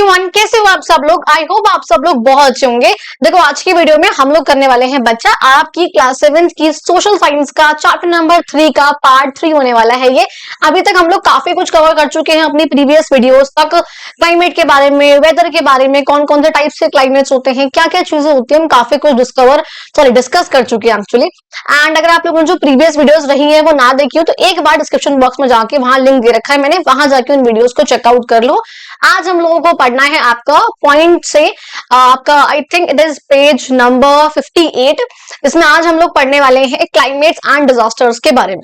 Everyone, कैसे हो आप सब लोग। आई होप आप सब लोग बहुत अच्छे होंगे। देखो आज की वीडियो में हम लोग करने वाले हैं बच्चा आपकी क्लास 7 की सोशल साइंस का चैप्टर नंबर 3 का पार्ट 3 होने वाला है। ये अभी तक हम लोग काफी कुछ कवर कर चुके हैं अपनी प्रीवियस वीडियोस तक। क्लाइमेट के बारे में, वेदर के बारे में, कौन कौन से टाइप के क्लाइमेट्स होते हैं, क्या क्या चीजें होती है, हम काफी कुछ डिस्कस कर चुके हैं एक्चुअली। एंड अगर आप लोगों ने जो प्रीवियस वीडियोस रही है वो ना देखी हो तो एक बार डिस्क्रिप्शन बॉक्स में जाके वहां लिंक दे रखा है मैंने, वहां जाके उन वीडियोस को चेकआउट कर लो। आज हम लोगों को पढ़ना है आपका पॉइंट से आपका I think it is page number 58। इसमें आज हम लोग पढ़ने वाले हैं क्लाइमेट एंड डिजास्टर्स के बारे में।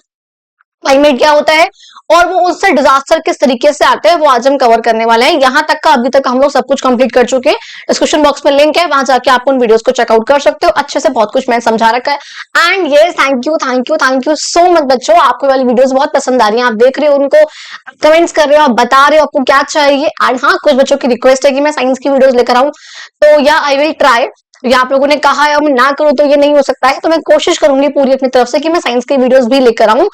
क्लाइमेट क्या होता है और वो उससे डिजास्टर किस तरीके से आते हैं वो आज हम कवर करने वाले हैं। यहाँ तक का अभी तक हम लोग सब कुछ कंप्लीट कर चुके हैं। डिस्क्रिप्शन बॉक्स में लिंक है, वहां जाके आप उन वीडियोस को चेकआउट कर सकते हो। अच्छे से बहुत कुछ मैंने समझा रखा है। एंड ये थैंक यू सो मच बच्चों, आपको वाली वीडियोस बहुत पसंद आ रही है। आप देख रहे हो उनको, कमेंट्स कर रहे हो, आप बता रहे हो आपको क्या चाहिए। एंड हाँ, कुछ बच्चों की रिक्वेस्ट है कि मैं साइंस की वीडियोस लेकर आऊं, तो या आई विल ट्राई। या आप लोगों ने कहा है मैं ना करूं तो ये नहीं हो सकता है, तो मैं कोशिश करूंगी पूरी अपनी तरफ से कि मैं साइंस की वीडियोस भी लेकर आऊं।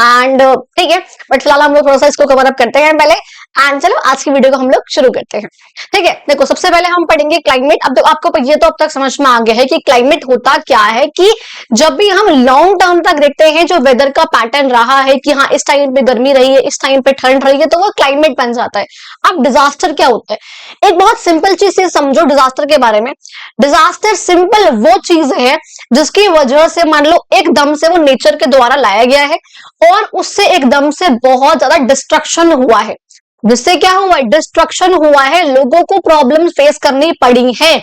एंड ठीक है, बट फिलहाल हम लोग थोड़ा सा इसको कवर अप करते हैं पहले। एंड चलो आज की वीडियो को हम लोग शुरू करते हैं। ठीक है, देखो सबसे पहले हम पढ़ेंगे क्लाइमेट। अब आपको ये तो अब तक समझ में आ गया है कि क्लाइमेट होता क्या है, कि जब भी हम लॉन्ग टर्म तक देखते हैं जो वेदर का पैटर्न रहा है कि हाँ इस टाइम पे गर्मी रही है, इस टाइम पे ठंड रही है, तो वो क्लाइमेट बन जाता है। अब डिजास्टर क्या होता है, एक बहुत सिंपल चीज से समझो डिजास्टर के बारे में। डिजास्टर सिंपल वो चीज है जिसकी वजह से मान लो एकदम से वो नेचर के द्वारा लाया गया है और उससे एकदम से बहुत ज्यादा डिस्ट्रक्शन हुआ है। जिससे क्या हुआ है, डिस्ट्रक्शन हुआ है, लोगों को प्रॉब्लम फेस करनी पड़ी है।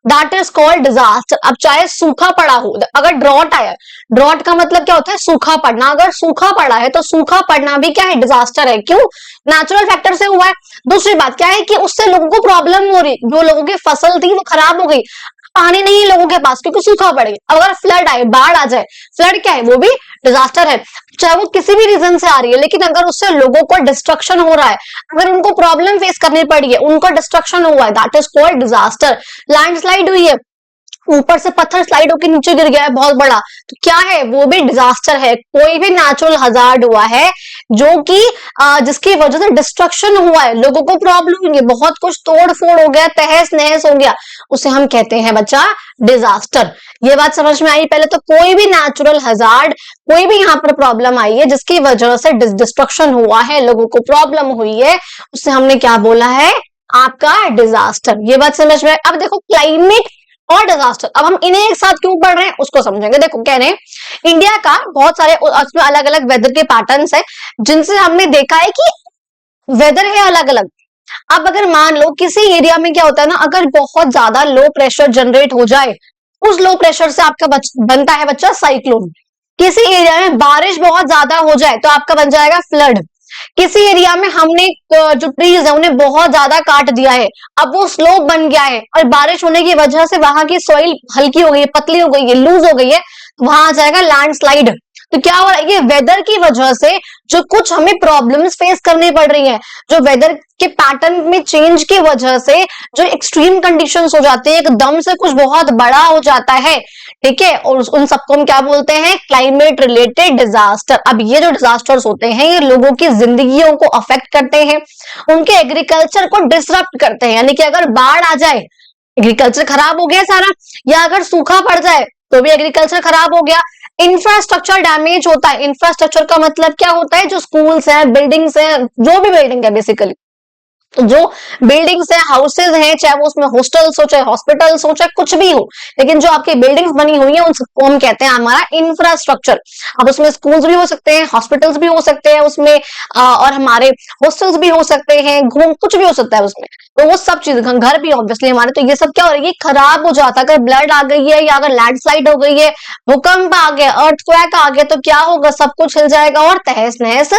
That is called disaster. अब चाहे सूखा पड़ा हो, अगर ड्रॉट आया, ड्रॉट का मतलब क्या होता है, सूखा पड़ना। अगर सूखा पड़ा है तो सूखा पड़ना भी क्या है, डिजास्टर है। क्यों? नेचुरल फैक्टर से हुआ है। दूसरी बात क्या है कि उससे लोगों को प्रॉब्लम हो रही, जो लोगों की फसल थी वो खराब हो गई, पानी नहीं है लोगों के पास क्योंकि सूखा पड़ गया। अगर फ्लड आए, बाढ़ आ जाए, फ्लड क्या है, वो भी डिजास्टर है, चाहे वो किसी भी रीजन से आ रही है, लेकिन अगर उससे लोगों को डिस्ट्रक्शन हो रहा है, अगर उनको प्रॉब्लम फेस करनी पड़ी है, उनको डिस्ट्रक्शन हुआ है, that is called disaster. Landslide हुई है, ऊपर से पत्थर स्लाइड होकर नीचे गिर गया है बहुत बड़ा, तो क्या है, वो भी डिजास्टर है। कोई भी नेचुरल हजार्ड हुआ है जो कि जिसकी वजह से डिस्ट्रक्शन हुआ है, लोगों को प्रॉब्लम हुई है, बहुत कुछ तोड़ फोड़ हो गया, तहस नहस हो गया, उसे हम कहते हैं बच्चा डिजास्टर। ये बात समझ में आई पहले। तो कोई भी नेचुरल हजार्ड, कोई भी यहाँ पर प्रॉब्लम आई है जिसकी वजह से डिस्ट्रक्शन हुआ है, लोगों को प्रॉब्लम हुई है, उससे हमने क्या बोला है, आपका डिजास्टर। ये बात समझ में। अब देखो क्लाइमेट और डिजास्टर, अब हम इन्हें एक साथ क्यों पढ़ रहे हैं उसको समझेंगे। देखो कह रहे हैं इंडिया का बहुत सारे उसमें अलग अलग वेदर के पैटर्न्स है जिनसे हमने देखा है कि वेदर है अलग अलग। अब अगर मान लो किसी एरिया में क्या होता है ना, अगर बहुत ज्यादा लो प्रेशर जनरेट हो जाए, उस लो प्रेशर से आपका बनता है बच्चा साइक्लोन। किसी एरिया में बारिश बहुत ज्यादा हो जाए तो आपका बन जाएगा फ्लड। किसी एरिया में हमने जो ट्रीज है उन्हें बहुत ज्यादा काट दिया है, अब वो स्लोप बन गया है और बारिश होने की वजह से वहां की सॉइल हल्की हो गई है, पतली हो गई है, लूज हो गई है, वहां आ जाएगा लैंडस्लाइड। तो क्या हो रहा है, ये वेदर की वजह से जो कुछ हमें प्रॉब्लम्स फेस करनी पड़ रही है, जो वेदर के पैटर्न में चेंज की वजह से जो एक्सट्रीम कंडीशंस हो जाते हैं, एकदम से कुछ बहुत बड़ा हो जाता है, ठीक है, और उन सबको हम क्या बोलते हैं, क्लाइमेट रिलेटेड डिजास्टर। अब ये जो डिजास्टर्स होते हैं ये लोगों की जिंदगियों को अफेक्ट करते हैं, उनके एग्रीकल्चर को डिसरप्ट करते हैं। यानी कि अगर बाढ़ आ जाए, एग्रीकल्चर खराब हो गया सारा, या अगर सूखा पड़ जाए तो भी एग्रीकल्चर खराब हो गया। इंफ्रास्ट्रक्चर डैमेज होता है। इंफ्रास्ट्रक्चर का मतलब क्या होता है, जो स्कूल्स हैं, बिल्डिंग्स हैं, जो भी बिल्डिंग है बेसिकली, तो जो बिल्डिंग्स है, हाउसेज हैं, चाहे वो उसमें हॉस्टल्स हो, चाहे हॉस्पिटल्स हो, चाहे कुछ भी हो, लेकिन जो आपकी बिल्डिंग्स बनी हुई है उन सबको हम कहते हैं हमारा इंफ्रास्ट्रक्चर। अब उसमें स्कूल्स भी हो सकते हैं, हॉस्पिटल्स भी हो सकते हैं उसमें, और हमारे हॉस्टल्स भी हो सकते हैं, घूम कुछ भी हो सकता है उसमें, तो वो सब चीज, घर भी ऑब्वियसली हमारे। तो ये सब क्या हो रही है, खराब हो जाता है। अगर ब्लड आ गई है या अगर लैंडस्लाइड हो गई है, भूकंप आ गया, अर्थक्वेक आ गया, तो क्या होगा, सब कुछ हिल जाएगा और तहस नहस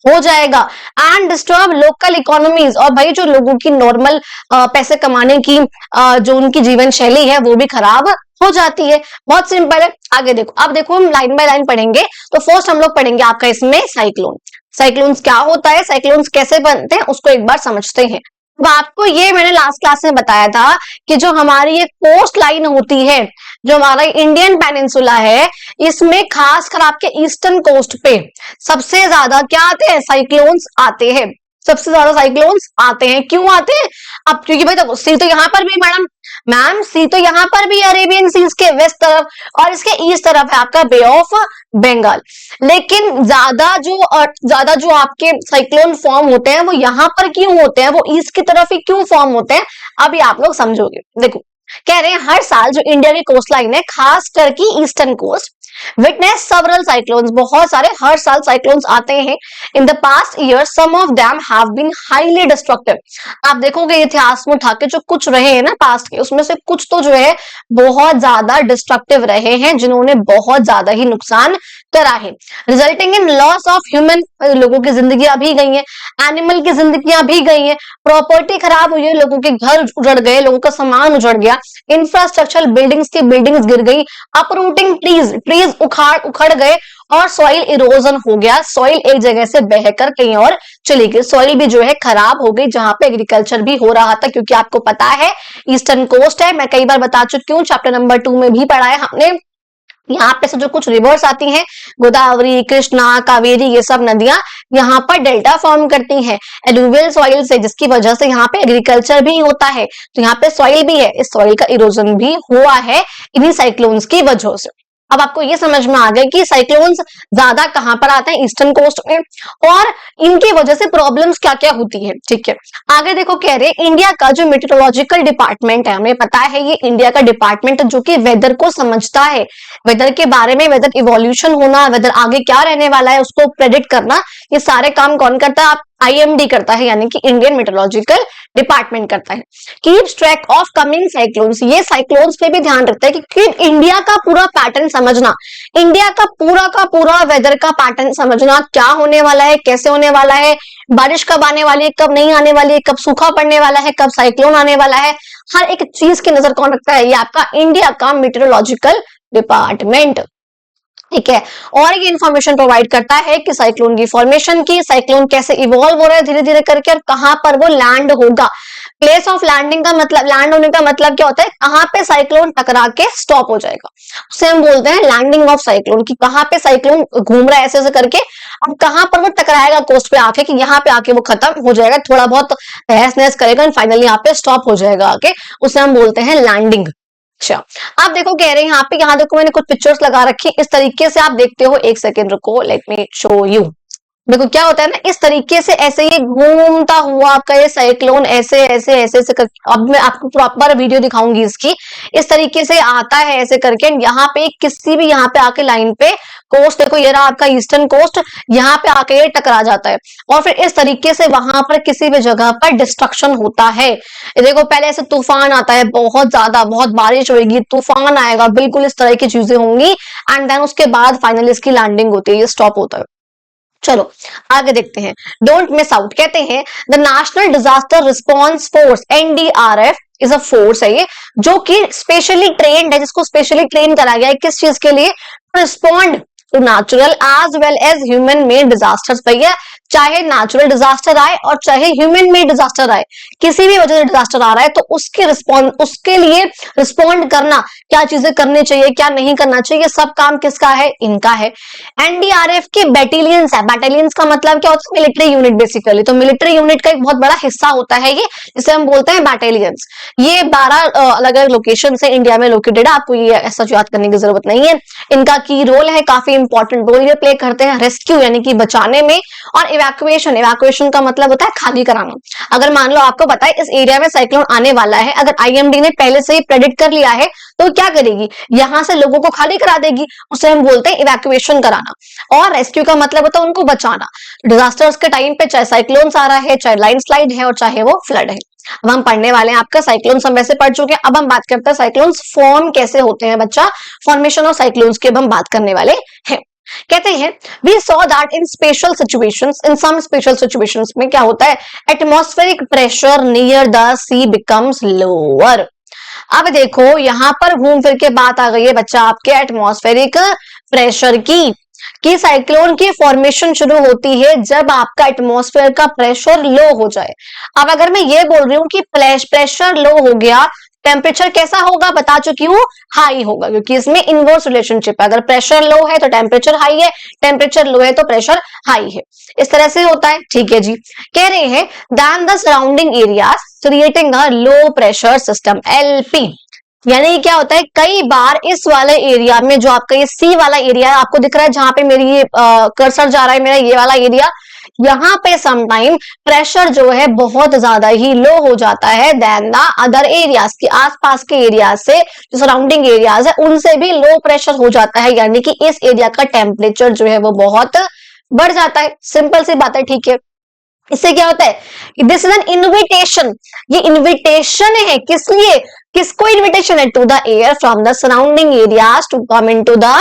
हो जाएगा। एंड डिस्टर्ब लोकल इकोनॉमीज, और भाई जो लोगों की नॉर्मल पैसे कमाने की जो उनकी जीवन शैली है वो भी खराब हो जाती है। बहुत सिंपल है। आगे देखो, अब देखो हम लाइन बाय लाइन पढ़ेंगे। तो फर्स्ट हम लोग पढ़ेंगे आपका इसमें साइक्लोन। साइक्लोन्स क्या होता है, साइक्लोन्स कैसे बनते हैं उसको एक बार समझते हैं। अब आपको ये मैंने लास्ट क्लास में बताया था कि जो हमारी ये कोस्ट लाइन होती है, जो हमारा इंडियन पेनिनसुला है, इसमें खासकर आपके ईस्टर्न कोस्ट पे सबसे ज्यादा क्या आते हैं, साइक्लोन्स आते हैं। सबसे ज्यादा साइक्लोन्स आते हैं। क्यों आते हैं? अब क्योंकि भाई देखो सी तो यहाँ पर भी मैडम, मैम सी तो यहाँ पर भी अरेबियन सीज के वेस्ट तरफ और इसके ईस्ट तरफ है आपका बे ऑफ बंगाल। लेकिन ज्यादा जो आपके साइक्लोन फॉर्म होते हैं वो यहाँ पर क्यों होते हैं, वो ईस्ट की तरफ ही क्यों फॉर्म होते हैं, अभी आप लोग समझोगे। देखो कह रहे हैं हर साल जो इंडिया की कोस्ट लाइन है, खास करके eastern coast, witness several cyclones, बहुत सारे हर साल साइक्लोन्स आते हैं। In the past year some of them have been highly destructive. आप देखोगे इतिहास में उठा के जो कुछ रहे हैं ना पास्ट के, उसमें से कुछ तो जो है बहुत ज्यादा डिस्ट्रक्टिव रहे हैं, जिन्होंने बहुत ज्यादा ही नुकसान करा है, resulting in loss of human, लोगों की जिंदगियां भी गई हैं, एनिमल की जिंदगियां भी गई हैं, प्रॉपर्टी खराब हुई है, लोगों के घर उजड़ गए, लोगों का सामान उजड़ गया, इंफ्रास्ट्रक्चर बिल्डिंग्स की बिल्डिंग्स गिर गई, अपरूटिंग ट्रीज उखड़ गए, और सॉइल इरोजन हो गया, सॉइल एक जगह से बहकर कहीं और चली गई, सॉइल भी जो है खराब हो गई, जहां पे एग्रीकल्चर भी हो रहा था, क्योंकि आपको पता है ईस्टर्न कोस्ट है, मैं कई बार बता चुकी हूँ, चैप्टर नंबर 2 में भी पढ़ा है हमने। यहाँ पे से जो कुछ रिवर्स आती हैं, गोदावरी, कृष्णा, कावेरी, ये सब नदियां यहाँ पर डेल्टा फॉर्म करती हैं एलुवियल सॉइल से, जिसकी वजह से यहाँ पे एग्रीकल्चर भी होता है, तो यहाँ पे सॉइल भी है, इस सॉइल का इरोजन भी हुआ है इन्हीं साइक्लोन्स की वजह से। अब आपको ये समझ में आ गया कि साइक्लोन्स ज्यादा कहां पर आते हैं, ईस्टर्न कोस्ट में, और इनकी वजह से प्रॉब्लम्स क्या क्या होती है। ठीक है, आगे देखो कह रहे हैं इंडिया का जो मेट्रोलॉजिकल डिपार्टमेंट है, हमें पता है ये इंडिया का डिपार्टमेंट जो कि वेदर को समझता है, वेदर के बारे में, वेदर इवोल्यूशन होना, वेदर आगे क्या रहने वाला है उसको प्रेडिक्ट करना, ये सारे काम कौन करता है, आप आईएमडी करता है, यानी कि इंडियन मेट्रोलॉजिकल डिपार्टमेंट करता है। Keeps track of coming cyclones, ये साइक्लोन्स पे भी ध्यान रखता है कि इंडिया का पूरा पैटर्न समझना, इंडिया का पूरा वेदर का पैटर्न समझना, क्या होने वाला है, कैसे होने वाला है, बारिश कब आने वाली है, कब नहीं आने वाली है, कब सूखा पड़ने वाला है, कब साइक्लोन आने वाला है, हर एक चीज की नजर कौन रखता है, ये आपका इंडिया का मेट्रोलॉजिकल डिपार्टमेंट। ठीक है, और ये इंफॉर्मेशन प्रोवाइड करता है कि साइक्लोन की फॉर्मेशन की, साइक्लोन कैसे इवॉल्व हो रहा है धीरे धीरे करके, और कहां पर वो लैंड होगा। प्लेस ऑफ लैंडिंग का मतलब, लैंड होने का मतलब क्या होता है, कहां पे साइक्लोन टकरा के स्टॉप हो जाएगा, उसे हम बोलते हैं लैंडिंग ऑफ साइक्लोन, कि कहां पे साइक्लोन घूम रहा है ऐसे ऐसे करके, अब कहां पर वो टकराएगा कोस्ट पे आके, कि यहाँ पे आके वो खत्म हो जाएगा, थोड़ा बहुत तहस नहस करेगा, फाइनली यहाँ पे स्टॉप हो जाएगा आके, उसे हम बोलते हैं लैंडिंग। अच्छा, आप देखो कह रहे हैं यहाँ पे, यहाँ देखो मैंने कुछ पिक्चर्स लगा रखी, इस तरीके से आप देखते हो, एक सेकेंड रुको, लेट मी शो यू। देखो क्या होता है ना, इस तरीके से ऐसे ये घूमता हुआ आपका ये साइक्लोन ऐसे ऐसे ऐसे ऐसे करके, अब मैं आपको प्रॉपर वीडियो दिखाऊंगी इसकी, इस तरीके से आता है ऐसे करके, यहाँ पे किसी भी यहाँ पे आके लाइन पे कोस्ट, देखो ये रहा आपका ईस्टर्न कोस्ट, यहाँ पे आके ये टकरा जाता है, और फिर इस तरीके से वहां पर किसी भी जगह पर डिस्ट्रक्शन होता है। देखो पहले ऐसे तूफान आता है, बहुत ज्यादा, बहुत बारिश होगी, तूफान आएगा, बिल्कुल इस तरह की चीजें होंगी, एंड देन उसके बाद फाइनली इसकी लैंडिंग होती है, ये स्टॉप होता है। चलो आगे देखते हैं, डोंट मिस आउट। कहते हैं the national disaster response force NDRF is a force है ये, जो कि स्पेशली ट्रेन्ड है, जिसको स्पेशली ट्रेन करा गया है किस चीज के लिए, respond to natural as well as human made disasters. भैया चाहे नेचुरल डिजास्टर आए और चाहे ह्यूमन मेड डिजास्टर आए, किसी भी वजह से डिजास्टर आ रहा है तो उसके रिस्पॉन्ड, उसके लिए रिस्पॉन्ड करना, क्या चीजें करनी चाहिए क्या नहीं करना चाहिए, ये सब काम किसका है, इनका है। एनडीआरएफ के बैटेलियंस है, बैटेलियंस का मतलब क्या होता है, मिलिट्री यूनिट बेसिकली, तो मिलिट्री यूनिट का एक बहुत बड़ा हिस्सा होता है ये, जिसे हम बोलते हैं बैटेलियंस। ये 12 अलग अलग लोकेशन से इंडिया में लोकेटेड है, आपको ये ऐसा याद करने की जरूरत नहीं है। इनका की रोल है, काफी इंपॉर्टेंट रोल ये प्ले करते हैं रेस्क्यू यानी कि बचाने में, और इवैक्यूएशन, इवैक्यूएशन का मतलब होता है खाली कराना। अगर मान लो आपको पता है इस एरिया में साइक्लोन आने वाला है, अगर आईएमडी ने पहले से ही प्रेडिक्ट कर लिया है तो क्या करेगी, यहां से लोगों को खाली करा देगी, उसे हम बोलते हैं इवैक्यूएशन कराना। और रेस्क्यू का मतलब होता है उनको बचाना। डिजास्टर्स के टाइम पे चाहे साइक्लोन्स आ रहा है, चाहे लैंडस्लाइड है, और चाहे वो फ्लड है। अब हम पढ़ने वाले हैं आपका साइक्लोन्स, हम वैसे पढ़ चुके हैं, अब हम बात करते हैं साइक्लोन्स फॉर्म कैसे होते हैं बच्चा, फॉर्मेशन ऑफ साइक्लोन्स की अब हम बात करने वाले हैं। कहते हैं we saw that in special situations, in some special situations में क्या होता है, atmospheric pressure near the sea becomes lower. अब देखो यहां पर घूम फिर के बात आ गई है बच्चा आपके एटमॉस्फेरिक प्रेशर की, कि साइक्लोन की फॉर्मेशन शुरू होती है जब आपका एटमॉस्फेयर का प्रेशर लो हो जाए। अब अगर मैं ये बोल रही हूँ कि प्रेशर लो हो गया, टेम्परेचर कैसा होगा बता चुकी हूँ, हाई होगा, क्योंकि इसमें इनवर्स रिलेशनशिप है, अगर प्रेशर लो है तो टेम्परेचर हाई है, टेम्परेचर लो है तो प्रेशर हाई है, इस तरह से होता है। ठीक है जी, कह रहे हैं then the surrounding areas, creating a low pressure system, LP। यानी क्या होता है, कई बार इस वाले एरिया में, जो आपका ये सी वाला एरिया है, आपको दिख रहा है जहां पे मेरी ये कर्सर जा रहा है, मेरा ये वाला एरिया, यहाँ पे समटाइम प्रेशर जो है बहुत ज्यादा ही लो हो जाता है देन द अदर एरियाज, के आसपास के एरिया से, जो सराउंडिंग एरियाज है उनसे भी लो प्रेशर हो जाता है, यानी कि इस एरिया का टेम्परेचर जो है वो बहुत बढ़ जाता है। सिंपल सी बात है, ठीक है। इससे क्या होता है, दिस इज एन इन्विटेशन, ये इन्विटेशन है, किस लिए, किसको इन्विटेशन है, to the air from the surrounding areas to come into the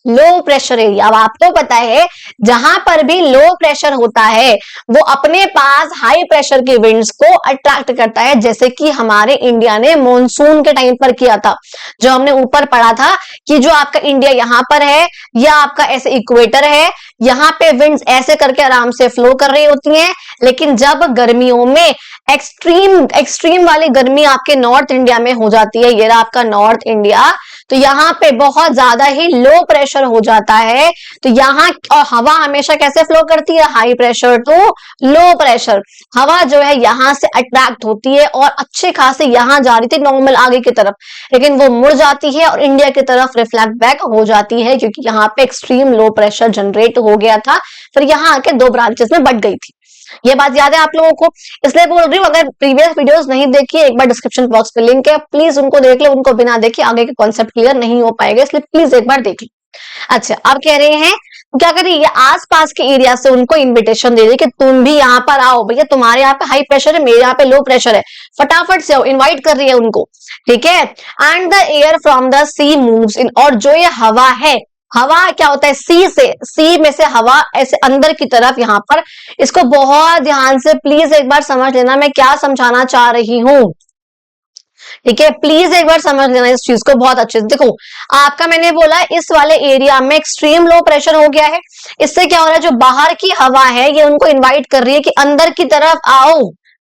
low pressure area. अब आपको पता है जहां पर भी लो प्रेशर होता है वो अपने पास हाई प्रेशर के विंड्स को अट्रैक्ट करता है, जैसे कि हमारे इंडिया ने मॉनसून के टाइम पर किया था, जो हमने ऊपर पढ़ा था कि जो आपका इंडिया यहां पर है, या आपका ऐसे इक्वेटर है, यहाँ पे विंड्स ऐसे करके आराम से फ्लो कर रही होती हैं, लेकिन जब गर्मियों में एक्सट्रीम वाली गर्मी आपके नॉर्थ इंडिया में हो जाती है, ये रहा आपका नॉर्थ इंडिया, तो यहाँ पे बहुत ज्यादा ही लो प्रेशर हो जाता है। तो यहाँ और हवा हमेशा कैसे फ्लो करती है, high pressure to low pressure. हवा जो है यहाँ से अट्रैक्ट होती है और अच्छे खासे यहाँ जा रही थी नॉर्मल आगे की तरफ, लेकिन वो मुड़ जाती है और इंडिया की तरफ रिफ्लेक्ट बैक हो जाती है, क्योंकि यहाँ पे एक्सट्रीम लो प्रेशर जनरेट हो गया था, फिर यहाँ आके दो ब्रांचेस में बट गई थी। ये बात याद है आप लोगों को, इसलिए बोल रही हूँ, अगर प्रीवियस वीडियोस नहीं देखी, एक बार डिस्क्रिप्शन बॉक्स पे लिंक है, प्लीज उनको देख ले, उनको बिना देखे आगे के कॉन्सेप्ट क्लियर नहीं हो पाएगा, इसलिए प्लीज एक बार देख लो। अच्छा, अब कह रहे हैं क्या कर रही है, आसपास के एरिया से उनको इन्विटेशन दे रही है कि तुम भी यहाँ पर आओ, भैया तुम्हारे यहाँ पे हाई प्रेशर है, मेरे यहाँ पे लो प्रेशर है, फटाफट से आओ, इन्वाइट कर रही है उनको, ठीक है। And the air from the sea moves in, और जो ये हवा है, हवा क्या होता है, सी में से हवा ऐसे अंदर की तरफ, यहाँ पर इसको बहुत ध्यान से प्लीज एक बार समझ लेना मैं क्या समझाना चाह रही हूं, ठीक है। प्लीज एक बार समझ लेना इस चीज को बहुत अच्छे से। देखो, आपका मैंने बोला इस वाले एरिया में एक्सट्रीम लो प्रेशर हो गया है, इससे क्या हो रहा है, जो बाहर की हवा है ये उनको इन्वाइट कर रही है कि अंदर की तरफ आओ,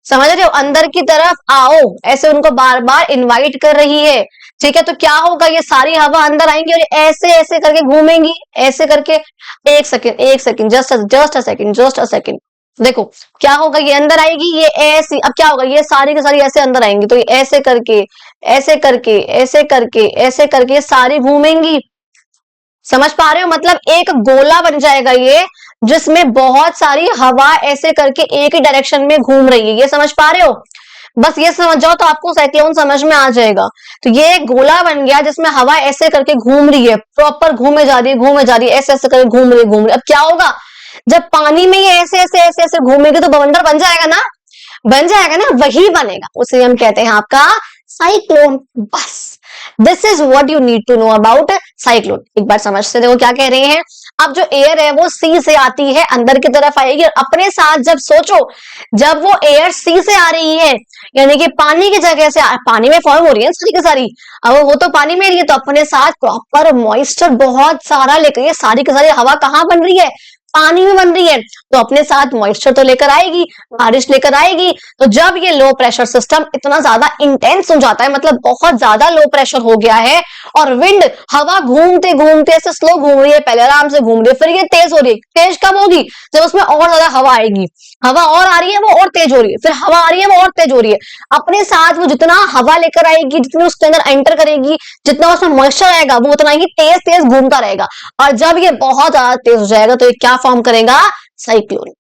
समझ रहे हो, अंदर की तरफ आओ, ऐसे उनको बार बार इन्वाइट कर रही है, ठीक है। तो क्या होगा, ये सारी हवा अंदर आएंगी और ऐसे ऐसे करके घूमेंगी, ऐसे करके, एक सेकंड, जस्ट अ सेकंड, देखो क्या होगा, ये अंदर आएगी, ये ऐसी, अब क्या होगा, ये सारी की सारी ऐसे अंदर आएंगी, तो ये ऐसे करके ऐसे करके ऐसे करके ऐसे करके सारी घूमेंगी, समझ पा रहे हो, मतलब एक गोला बन जाएगा ये, जिसमें बहुत सारी हवा ऐसे करके एक ही डायरेक्शन में घूम रही है, ये समझ पा रहे हो, बस ये समझ जाओ तो आपको साइक्लोन समझ में आ जाएगा। तो ये एक गोला बन गया जिसमें हवा ऐसे करके घूम रही है, प्रॉपर घूमे जा रही है, ऐसे ऐसे करके घूम रही है। अब क्या होगा, जब पानी में ये ऐसे ऐसे ऐसे ऐसे घूमेगी तो बवंडर बन जाएगा ना, वही बनेगा, उसे हम कहते हैं आपका साइक्लोन। बस this is what you need to know about cyclone. एक बार समझते देखो क्या कह रहे हैं। अब जो एयर है वो सी से आती है, अंदर की तरफ आएगी, और अपने साथ जब सोचो, जब वो एयर सी से आ रही है, यानी कि पानी की जगह से, पानी में फॉर्म हो रही है सारी की सारी, अब वो तो पानी में रही है, तो अपने साथ प्रॉपर मॉइस्चर बहुत सारा लेकर, ये सारी की सारी हवा कहाँ बन रही है, पानी में बन रही है, तो अपने साथ मॉइस्चर तो लेकर आएगी, बारिश लेकर आएगी। तो जब ये लो प्रेशर सिस्टम इतना ज्यादा इंटेंस हो जाता है, मतलब बहुत ज्यादा लो प्रेशर हो गया है, और विंड, हवा घूमते घूमते ऐसे स्लो घूम रही है, पहले आराम से घूम रही है, फिर ये तेज हो रही है, तेज कब होगी, जब उसमें और ज्यादा हवा आएगी, हवा और आ रही है वो और तेज हो रही है, फिर हवा आ रही है वो और तेज हो रही है, अपने साथ वो जितना हवा लेकर आएगी, जितनी उसके अंदर एंटर करेगी, जितना उसमें मॉइस्चर आएगा, वो उतना ही तेज तेज घूमता रहेगा, और जब ये बहुत ज्यादा तेज हो जाएगा तो ये क्या फॉर्म करेगा, साइक्लोन,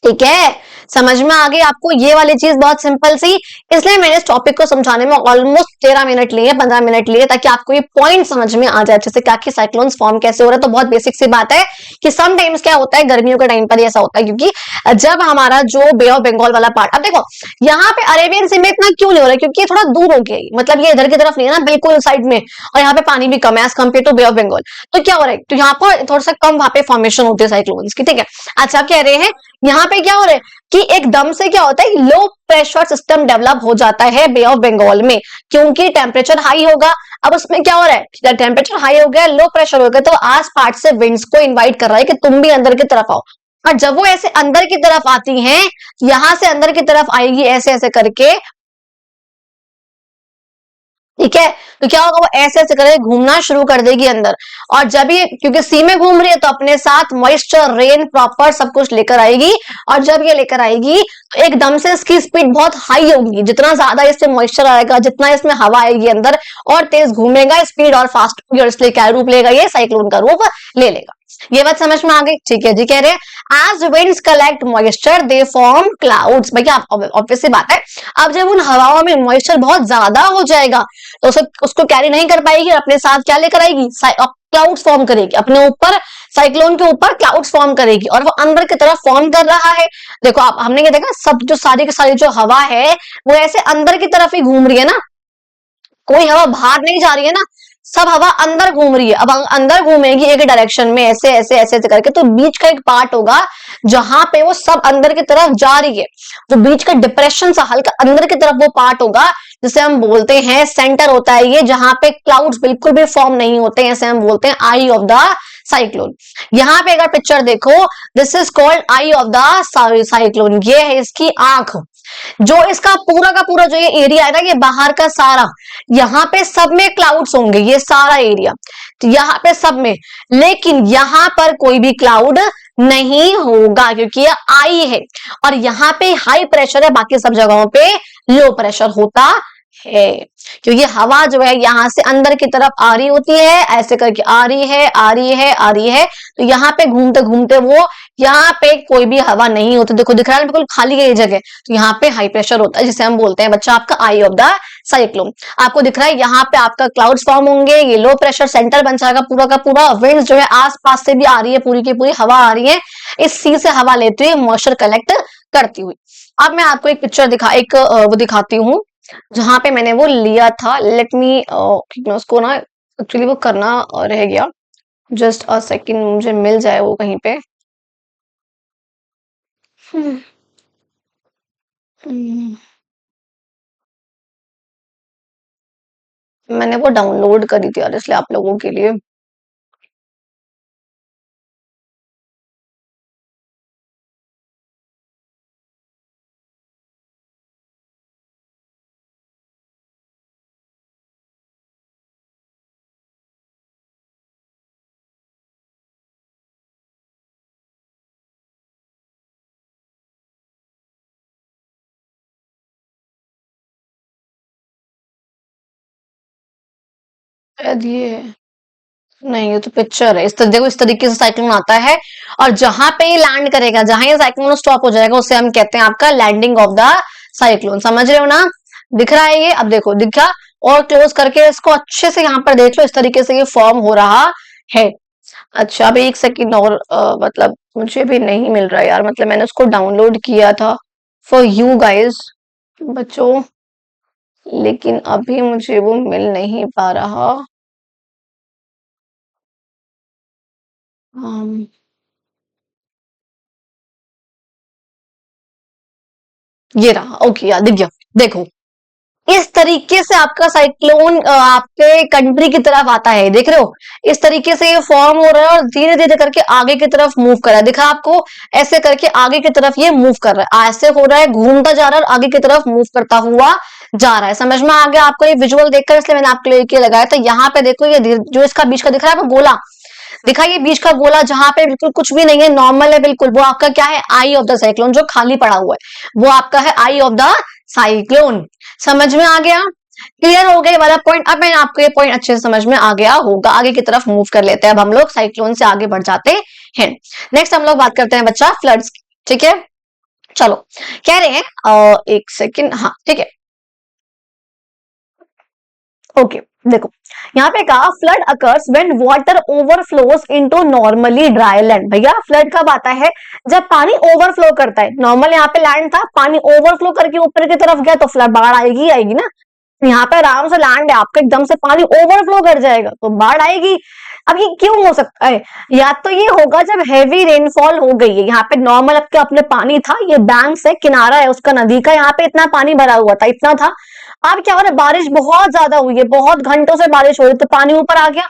ठीक है। समझ में आ गई आपको ये वाली चीज, बहुत सिंपल सी, इसलिए मैंने इस टॉपिक को समझाने में ऑलमोस्ट 13 मिनट लिए, 15 मिनट लिए, ताकि आपको ये पॉइंट समझ में आ जाए, जैसे क्या कि साइक्लोन्स फॉर्म कैसे हो रहा है। तो बहुत बेसिक सी बात है कि समटाइम्स क्या होता है, गर्मियों के टाइम पर ऐसा होता है, क्योंकि जब हमारा जो बे ऑफ बंगाल वाला पार्ट, अब देखो यहाँ पे अरेबियन सी में इतना क्यों नहीं हो रहा है, क्योंकि थोड़ा दूर हो गया, मतलब ये इधर की तरफ नहीं है ना, बिल्कुल साइड में, और यहाँ पे पानी भी कम है as compared to Bay of Bengal, तो क्या हो रहा है, तो यहाँ पर थोड़ा सा कम वहां पे फॉर्मेशन होती है साइक्लोन्स की, ठीक है। अच्छा, कह रहे हैं यहाँ पे क्या हो रहा है कि एकदम से क्या होता है, लो प्रेशर सिस्टम डेवलप हो जाता है बे ऑफ बंगाल में, क्योंकि टेम्परेचर हाई होगा। अब उसमें क्या हो रहा है, टेम्परेचर हाई हो गया, लो प्रेशर हो गया, तो आस पास से विंड्स को इनवाइट कर रहा है कि तुम भी अंदर की तरफ आओ, और जब वो ऐसे अंदर की तरफ आती हैं, यहां से अंदर की तरफ आएगी ऐसे ऐसे करके, ठीक है। तो क्या होगा, वो ऐसे ऐसे करके घूमना शुरू कर देगी अंदर, और जब ये, क्योंकि सी में घूम रही है तो अपने साथ मॉइस्चर, रेन, प्रॉपर सब कुछ लेकर आएगी, और जब ये लेकर आएगी तो एकदम से इसकी स्पीड बहुत हाई होगी, जितना ज्यादा इसमें मॉइस्चर आएगा, जितना इसमें हवा आएगी अंदर, और तेज घूमेगा, स्पीड और फास्ट होगी, और इसलिए क्या रूप लेगा, ये साइक्लोन का रूप ले लेगा। ये बात समझ में आ गई? ठीक है जी। कह रहे हैं as winds collect moisture they form clouds. भैया ऑब्वियस सी बात है, अब जब उन हवाओं में मॉइस्चर बहुत ज्यादा हो जाएगा तो उसको कैरी नहीं कर पाएगी, अपने साथ क्या लेकर आएगी, क्लाउड्स फॉर्म करेगी, अपने ऊपर, साइक्लोन के ऊपर क्लाउड्स फॉर्म करेगी, और वो अंदर की तरफ फॉर्म कर रहा है। देखो आप, हमने ये देखा, सब जो सारी की सारी जो हवा है वो ऐसे अंदर की तरफ ही घूम रही है ना, कोई हवा बाहर नहीं जा रही है ना, सब हवा अंदर घूम रही है। अब अंदर घूमेगी एक डायरेक्शन में, ऐसे ऐसे ऐसे ऐसे करके, तो बीच का एक पार्ट होगा जहां पे वो सब अंदर की तरफ जा रही है, तो बीच का डिप्रेशन सा हल्का अंदर की तरफ वो पार्ट होगा, जिसे हम बोलते हैं सेंटर होता है ये, जहां पे क्लाउड्स बिल्कुल भी फॉर्म नहीं होते हैं, ऐसे हम बोलते हैं आई ऑफ द साइक्लोन। यहाँ पे अगर पिक्चर देखो, this is called I of the cyclone, ये है इसकी आंख। जो इसका पूरा का पूरा जो ये एरिया है ना, ये बाहर का सारा, यहाँ पे सब में क्लाउड्स होंगे, ये सारा एरिया, तो यहाँ पे सब में, लेकिन यहाँ पर कोई भी क्लाउड नहीं होगा, क्योंकि ये आई है, और यहाँ पे हाई प्रेशर है, बाकी सब जगहों पे लो प्रेशर होता है, क्योंकि हवा जो है यहाँ से अंदर की तरफ आ रही होती है, ऐसे करके आ रही है, आ रही है, आ रही है, तो यहाँ पे घूमते घूमते वो, यहाँ पे कोई भी हवा नहीं होती, देखो दिख रहा है बिल्कुल खाली है ये जगह, तो यहाँ पे हाई प्रेशर होता है, जिसे हम बोलते हैं बच्चा आपका आई ऑफ द साइक्लोन। आपको दिख रहा है यहाँ पे आपका क्लाउड्स फॉर्म होंगे, ये लो प्रेशर सेंटर बन जाएगा पूरा का पूरा, विंड्स जो है आसपास से भी आ रही है, पूरी की पूरी हवा आ रही है, इस सी से हवा लेती हुई, मॉइस्चर कलेक्ट करती हुई। अब मैं आपको एक पिक्चर वो दिखाती हूँ, जहां पे मैंने वो लिया था, लेट मी, उसको ना एक्चुअली वो करना रह गया, जस्ट अ सेकंड, मुझे मिल जाए वो कहीं पे। हम्म, हम्म, मैंने वो डाउनलोड करी थी यार, इसलिए आप लोगों के लिए। शायद ये है। नहीं, ये तो पिक्चर है। इस तरह देखो, इस तरीके से साइक्लोन आता है, और जहां पे ये लैंड करेगा, जहां ये साइक्लोन स्टॉप हो जाएगा, उसे हम कहते हैं आपका लैंडिंग ऑफ द साइक्लोन। समझ रहे हो ना? दिख रहा है ये? अब देखो, दिखा, और क्लोज करके इसको अच्छे से यहाँ पर देख लो, इस तरीके से ये फॉर्म हो रहा है। अच्छा, अब एक सेकंड और, मतलब मुझे भी नहीं मिल रहा यार, मतलब मैंने उसको डाउनलोड किया था फॉर यू गाइज बच्चों, लेकिन अभी मुझे वो मिल नहीं पा रहा। अम, ये रहा, ओके यार, दिख गया। देखो, इस तरीके से आपका साइक्लोन आपके कंट्री की तरफ आता है, देख रहे हो? इस तरीके से ये फॉर्म हो रहा है, और धीरे धीरे करके आगे की तरफ मूव कर रहा है, दिखा आपको? ऐसे करके आगे की तरफ ये मूव कर रहा है, ऐसे हो रहा है, घूमता जा रहा है, और आगे की तरफ मूव करता हुआ जा रहा है। समझ में आ गया आपको ये विजुअल देखकर? इसलिए मैंने आपके लिए ये लगाया था। यहाँ पे देखो, ये जो इसका बीच का दिख रहा है आपको गोला, दिखा ये बीच का गोला, जहां पे बिल्कुल कुछ भी नहीं है, नॉर्मल है बिल्कुल, वो आपका क्या है, आई ऑफ द साइक्लोन, जो खाली पड़ा हुआ है वो आपका है आई ऑफ द साइक्लोन। समझ में आ गया? क्लियर हो गया वाला पॉइंट? अब मैं आपको ये पॉइंट अच्छे से समझ में आ गया होगा। आगे की तरफ मूव कर लेते हैं, अब हम लोग साइक्लोन से आगे बढ़ जाते हैं। नेक्स्ट हम लोग बात करते हैं बच्चा फ्लड्स की, ठीक है? चलो, कह रहे हैं एक सेकेंड, हाँ ठीक है, ओके। देखो, यहाँ पे कहा flood occurs when water overflows into normally dry land. भैया फ्लड कब आता है? जब पानी ओवरफ्लो करता है। नॉर्मल यहाँ पे लैंड था, पानी ओवरफ्लो करके ऊपर की तरफ गया, तो फ्लड बाढ़ आएगी आएगी ना। यहाँ पे आराम से लैंड है आपका, एकदम से पानी ओवरफ्लो कर जाएगा तो बाढ़ आएगी। अब ये क्यों हो सकता है? या तो ये होगा जब हैवी रेनफॉल हो गई है, यहाँ पे नॉर्मल अपने पानी था, ये बैंक से किनारा है उसका नदी का, यहाँ पे इतना पानी भरा हुआ था, इतना था। अब क्या हो रहा है, बारिश बहुत ज्यादा हुई है, बहुत घंटों से बारिश हो रही है, तो पानी ऊपर आ गया,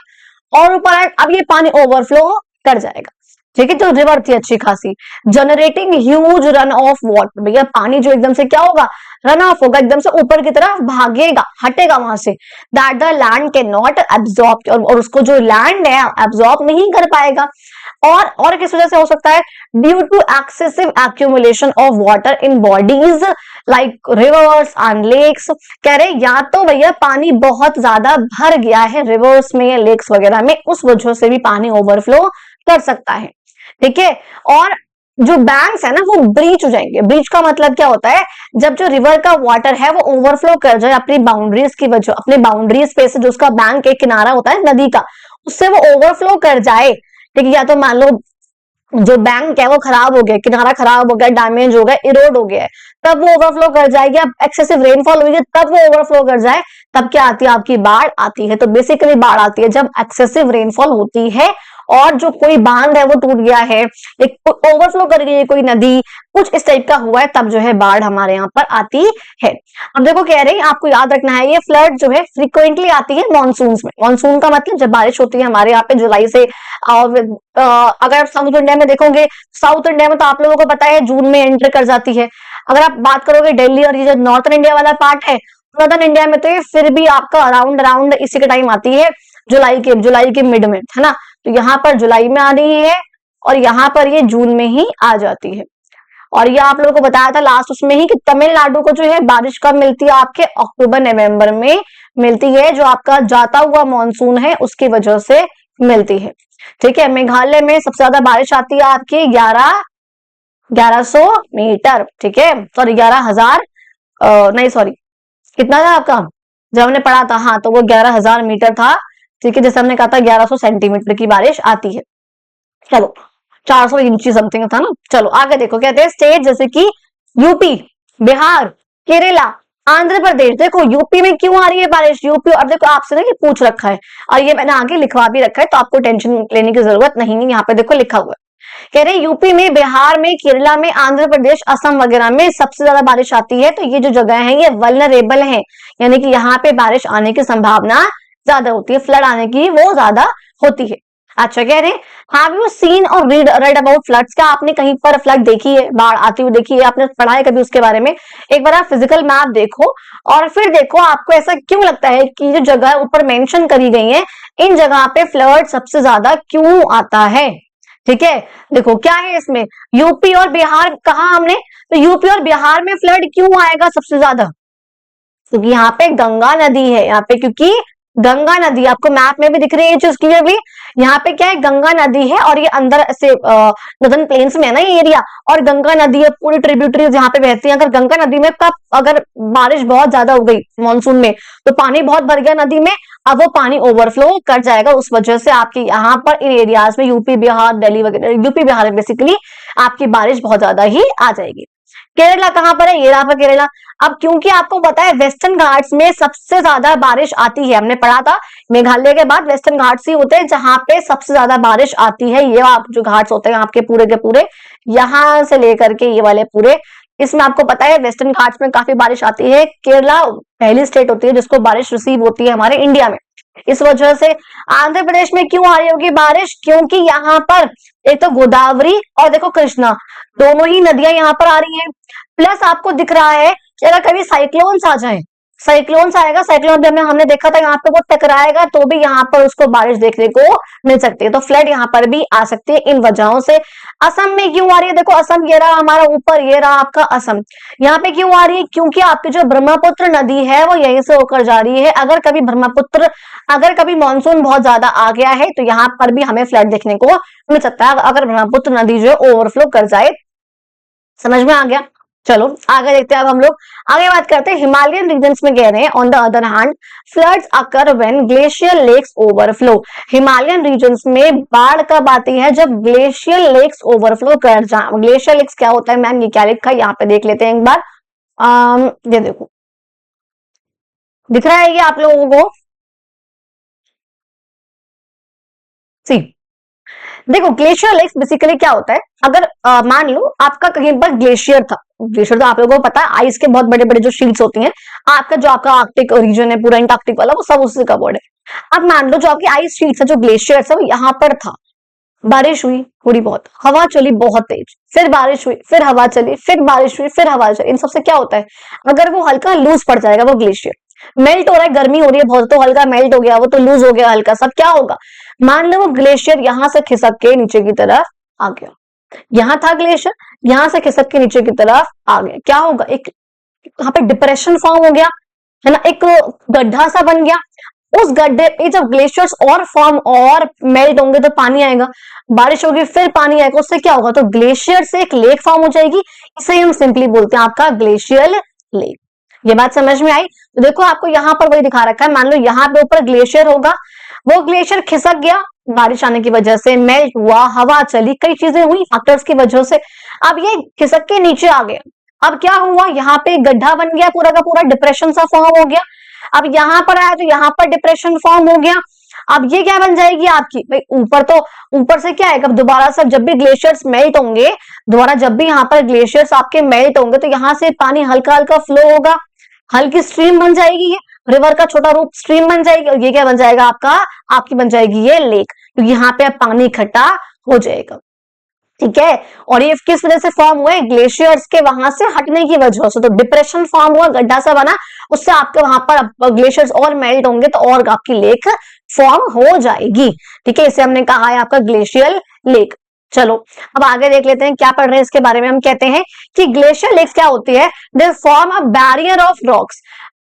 और ऊपर आए, अब ये पानी ओवरफ्लो कर जाएगा। ठीक है, जो रिवर थी अच्छी खासी, generating huge run of water, भैया पानी जो एकदम से क्या होगा, रन ऑफ होगा, एकदम से ऊपर की तरफ भागेगा, हटेगा वहां से, that the land can not absorb, और उसको जो लैंड है एब्जॉर्ब नहीं कर पाएगा। और किस वजह से हो सकता है, due to excessive accumulation of water in bodies like rivers and lakes. कह रहे या तो भैया पानी बहुत ज्यादा भर गया है रिवर्स में या लेक्स वगैरह में, उस वजह से भी पानी ओवरफ्लो कर सकता है, ठीक है। और जो बैंक्स है ना वो ब्रीच हो जाएंगे। ब्रीच का मतलब क्या होता है, जब जो रिवर का वाटर है वो ओवरफ्लो कर जाए अपनी बाउंड्रीज की वजह, अपने बाउंड्रीज पे से जो उसका बैंक एक किनारा होता है नदी का, उससे वो ओवरफ्लो कर जाए, ठीक है। या तो मान लो जो बैंक है वो खराब हो गया, किनारा खराब हो गया, डैमेज हो गया, इरोड हो गया है, तब वो ओवरफ्लो कर जाएगी। अब एक्सेसिव रेनफॉल हुई है तब वो ओवरफ्लो कर जाए, तब क्या आती है, आपकी बाढ़ आती है। तो बेसिकली बाढ़ आती है जब एक्सेसिव रेनफॉल होती है और जो कोई बांध है वो टूट गया है, एक ओवरफ्लो कर गई है कोई नदी, कुछ इस टाइप का हुआ है, तब जो है बाढ़ हमारे यहाँ पर आती है। अब देखो कह रहे हैं आपको याद रखना है, ये फ्लड जो है फ्रीक्वेंटली आती है मानसून में। मानसून का मतलब जब बारिश होती है हमारे यहाँ पे जुलाई से, अगर आप साउथ इंडिया में देखोगे, साउथ इंडिया में तो आप लोगों को पता है जून में एंटर कर जाती है। अगर आप बात करोगे दिल्ली और ये जो नॉर्थन इंडिया वाला पार्ट है, नॉर्थन इंडिया में तो ये फिर भी आपका अराउंड अराउंड इसी के टाइम आती है, जुलाई के मिड में, है ना। तो यहाँ पर जुलाई में आ रही है और यहाँ पर ये जून में ही आ जाती है। और ये आप लोगों को बताया था लास्ट उसमें ही कि तमिलनाडु को जो है बारिश कब मिलती है, आपके अक्टूबर नवंबर में मिलती है, जो आपका जाता हुआ मानसून है उसकी वजह से मिलती है, ठीक है। मेघालय में सबसे ज्यादा बारिश आती है आपकी 1100 मीटर, ठीक है, सॉरी 11,000, नहीं सॉरी कितना था आपका जब हमने पढ़ा था, हाँ तो वो 11,000 मीटर था, ठीक है। जैसे हमने कहा था 1100 सेंटीमीटर की बारिश आती है, चलो 400 इंची समथिंग था ना। चलो आगे देखो, कहते हैं स्टेट जैसे कि यूपी, बिहार, केरला, आंध्र प्रदेश। देखो यूपी में क्यों आ रही है बारिश, यूपी, और देखो आपसे ना ये पूछ रखा है और ये मैंने आगे लिखवा भी रखा है, तो आपको टेंशन लेने की जरूरत नहीं है, यहाँ पे देखो लिखा हुआ है। कह रहे यूपी में, बिहार में, केरला में, आंध्र प्रदेश, असम वगैरह में सबसे ज्यादा बारिश आती है। तो ये जो जगह है ये वल्नरेबल है, यानी कि यहाँ पे बारिश आने की संभावना ज्यादा होती है, फ्लड आने की वो ज्यादा होती है। अच्छा कह रहे हैव यू सीन और रेड अबाउट फ्लड्स, क्या आपने कहीं पर फ्लड देखी है, बाढ़ आती हुई देखी है, आपने पढ़ा है कभी उसके बारे में। एक बार आप फिजिकल मैप देखो और फिर देखो आपको ऐसा क्यों लगता है कि जो जगह ऊपर मेंशन करी गई है इन जगह पे फ्लड सबसे ज्यादा क्यों आता है, ठीक है। देखो क्या है इसमें, यूपी और बिहार कहा हमने, तो यूपी और बिहार में फ्लड क्यों आएगा सबसे ज्यादा, क्योंकि यहाँ पे गंगा नदी है, यहाँ पे क्योंकि गंगा नदी आपको मैप में भी दिख रही है चीज क्लियरली, यहाँ पे क्या है गंगा नदी है और ये अंदर ऐसे नदन प्लेन्स में है ना ये एरिया, और गंगा नदी है, पूरी ट्रिब्यूटरीज यहाँ पे बहती है। अगर गंगा नदी में कब अगर बारिश बहुत ज्यादा हो गई मानसून में तो पानी बहुत भर गया नदी में, अब वो पानी ओवरफ्लो कर जाएगा, उस वजह से आपके यहाँ पर इन एरियाज में यूपी बिहार दिल्ली वगैरह, यूपी बिहार में बेसिकली आपकी बारिश बहुत ज्यादा ही आ जाएगी। केरला कहां पर है, ये रहा पर केरला। अब क्योंकि आपको पता है वेस्टर्न घाट्स में सबसे ज्यादा बारिश आती है, हमने पढ़ा था मेघालय के बाद वेस्टर्न घाट्स ही होते हैं जहां पे सबसे ज्यादा बारिश आती है। ये आप जो घाट्स होते हैं आपके पूरे के पूरे, यहां से लेकर के ये वाले पूरे, इसमें आपको पता है वेस्टर्न घाट्स में काफी बारिश आती है। केरला पहली स्टेट होती है जिसको बारिश रिसीव होती है हमारे इंडिया में, इस वजह से। आंध्र प्रदेश में क्यों आ रही होगी बारिश, क्योंकि यहाँ पर एक तो गोदावरी और देखो कृष्णा दोनों ही नदियां यहाँ पर आ रही हैं, प्लस आपको दिख रहा है कि अगर कभी साइक्लोन्स आ जाए, साइक्लोन्स आएगा, साइक्लोन भी हमने देखा था यहाँ पे वो टकराएगा तो भी यहाँ पर उसको बारिश देखने को मिल सकती है, तो फ्लड यहाँ पर भी आ सकती है इन वजहों से। असम में क्यों आ रही है, देखो असम ये रहा हमारा ऊपर, ये रहा आपका असम, यहाँ पे क्यों आ रही है, क्योंकि आपकी जो ब्रह्मपुत्र नदी है वो यहीं से होकर जा रही है। अगर कभी मानसून बहुत ज्यादा आ गया है तो यहाँ पर भी हमें फ्लड देखने को मिल सकता है, अगर ब्रह्मपुत्र नदी जो ओवरफ्लो कर जाए। समझ में आ गया, चलो आगे देखते हैं। अब हम लोग आगे बात करते हैं हिमालयन रीजन्स में कह रहे हैं on the other hand floods occur when glacier lakes overflow. Himalayan regions में बाढ़ कब आती है, जब ग्लेशियर लेक्स ओवरफ्लो कर जाए। ग्लेशियर लेक्स क्या होता है मैम, ये क्या लिखा है यहाँ पे देख लेते हैं एक बार। ये देखो दिख रहा है ये आप लोगों को, सी देखो ग्लेशियर लेक्स बेसिकली क्या होता है, अगर मान लो आपका कहीं पर ग्लेशियर था, ग्लेशियर तो आप लोगों को पता है आइस के बहुत बड़े बड़े जो शीट्स होती हैं, आपका जो आपका आर्कटिक रीजन है पूरा एंटार्क्टिक वाला वो सब उससे कवर्ड है। अब मान लो जो आपकी आइस शीट्स है जो ग्लेशियर है वो यहाँ पर था, बारिश हुई थोड़ी बहुत, हवा चली बहुत तेज, फिर बारिश हुई, फिर हवा चली, फिर बारिश हुई, फिर हवा चली, इन सबसे क्या होता है, अगर वो हल्का लूज पड़ जाएगा, वो ग्लेशियर मेल्ट हो रहा है, गर्मी हो रही है बहुत, तो हल्का मेल्ट हो गया, वो तो लूज हो गया हल्का, सब क्या होगा, मान लो वो ग्लेशियर यहां से खिसक के नीचे की तरफ आ गया, यहाँ था ग्लेशियर, यहां से खिसक के नीचे की तरफ आ गया, क्या होगा, एक यहाँ पे डिप्रेशन फॉर्म हो गया, है ना, एक गड्ढा सा बन गया, उस गड्ढे पे जब ग्लेशियर्स और फॉर्म और मेल्ट होंगे तो पानी आएगा, बारिश होगी फिर पानी आएगा, उससे क्या होगा, तो ग्लेशियर से एक लेक फॉर्म हो जाएगी, इसे हम सिंपली बोलते हैं आपका ग्लेशियल लेक। ये बात समझ में आई, तो देखो आपको यहाँ पर वही दिखा रखा है, मान लो यहाँ पे ऊपर ग्लेशियर होगा, वो ग्लेशियर खिसक गया बारिश आने की वजह से, मेल्ट हुआ, हवा चली, कई चीजें हुई फैक्टर्स की वजह से, अब ये खिसक के नीचे आ गया, अब क्या हुआ, यहाँ पे गड्ढा बन गया, पूरा का पूरा डिप्रेशन सा फॉर्म हो गया, अब यहाँ पर आया तो यहाँ पर डिप्रेशन फॉर्म हो गया, अब ये क्या बन जाएगी आपकी, भाई ऊपर तो, ऊपर से क्या है, कब दोबारा से जब भी ग्लेशियर्स मेल्ट होंगे, दोबारा जब भी यहाँ पर ग्लेशियर्स आपके मेल्ट होंगे तो यहाँ से पानी हल्का हल्का फ्लो होगा, हल्की स्ट्रीम बन जाएगी, ये रिवर का छोटा रूप स्ट्रीम बन जाएगी, और ये क्या बन जाएगा आपका, आपकी बन जाएगी ये लेक, क्योंकि यहाँ पे पानी इकट्ठा हो जाएगा, ठीक है। और ये किस वजह से फॉर्म हुआ है, ग्लेशियर्स के वहां से हटने की वजह से, तो डिप्रेशन फॉर्म हुआ, गड्ढा सा बना, उससे आपके वहां पर ग्लेशियर्स और मेल्ट होंगे तो और आपकी लेक फॉर्म हो जाएगी, ठीक है, इसे हमने कहा है आपका ग्लेशियल लेक। चलो अब आगे देख लेते हैं क्या पढ़ रहे हैं इसके बारे में, हम कहते हैं कि ग्लेशियर लेक्स क्या होती है, they form a barrier of rocks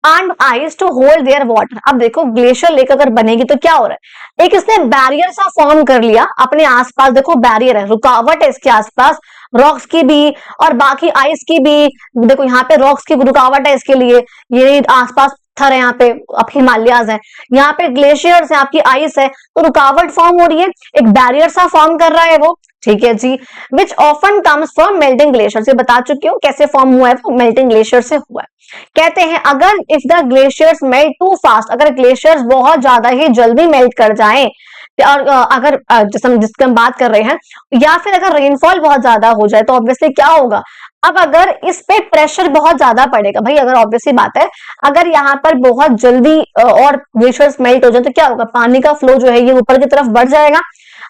and ice to hold their water. अब देखो ग्लेशियर लेक अगर बनेगी तो क्या हो रहा है, एक इसने बैरियर सा फॉर्म कर लिया अपने आसपास, देखो बैरियर है, रुकावट है इसके आसपास, रॉक्स की भी और बाकी आइस की भी, देखो यहाँ पे रॉक्स की रुकावट है इसके लिए, ये आसपास पत्थर है, यहाँ पे अब हिमालयाज है, यहाँ पे ग्लेशियर्स है, आपकी आइस है, तो रुकावट फॉर्म हो रही है, एक बैरियर सा फॉर्म कर रहा है वो, ठीक है जी, which often comes from melting glacier, से बता चुकी हूँ कैसे फॉर्म हुआ है, वो मेल्टिंग ग्लेशियर से हुआ है। कहते हैं अगर if the glaciers melt too fast, अगर ग्लेशियर्स बहुत ज्यादा ही जल्दी मेल्ट कर जाएं, और अगर जैसे हम जिसकी हम बात कर रहे हैं, या फिर अगर रेनफॉल बहुत ज्यादा हो जाए तो ऑब्वियसली क्या होगा, अब अगर इस पे प्रेशर बहुत ज्यादा पड़ेगा, भाई अगर ऑब्वियसली बात है, अगर यहाँ पर बहुत जल्दी और ग्लेशियर्स मेल्ट हो जाए तो क्या होगा, पानी का फ्लो जो है ये ऊपर की तरफ बढ़ जाएगा।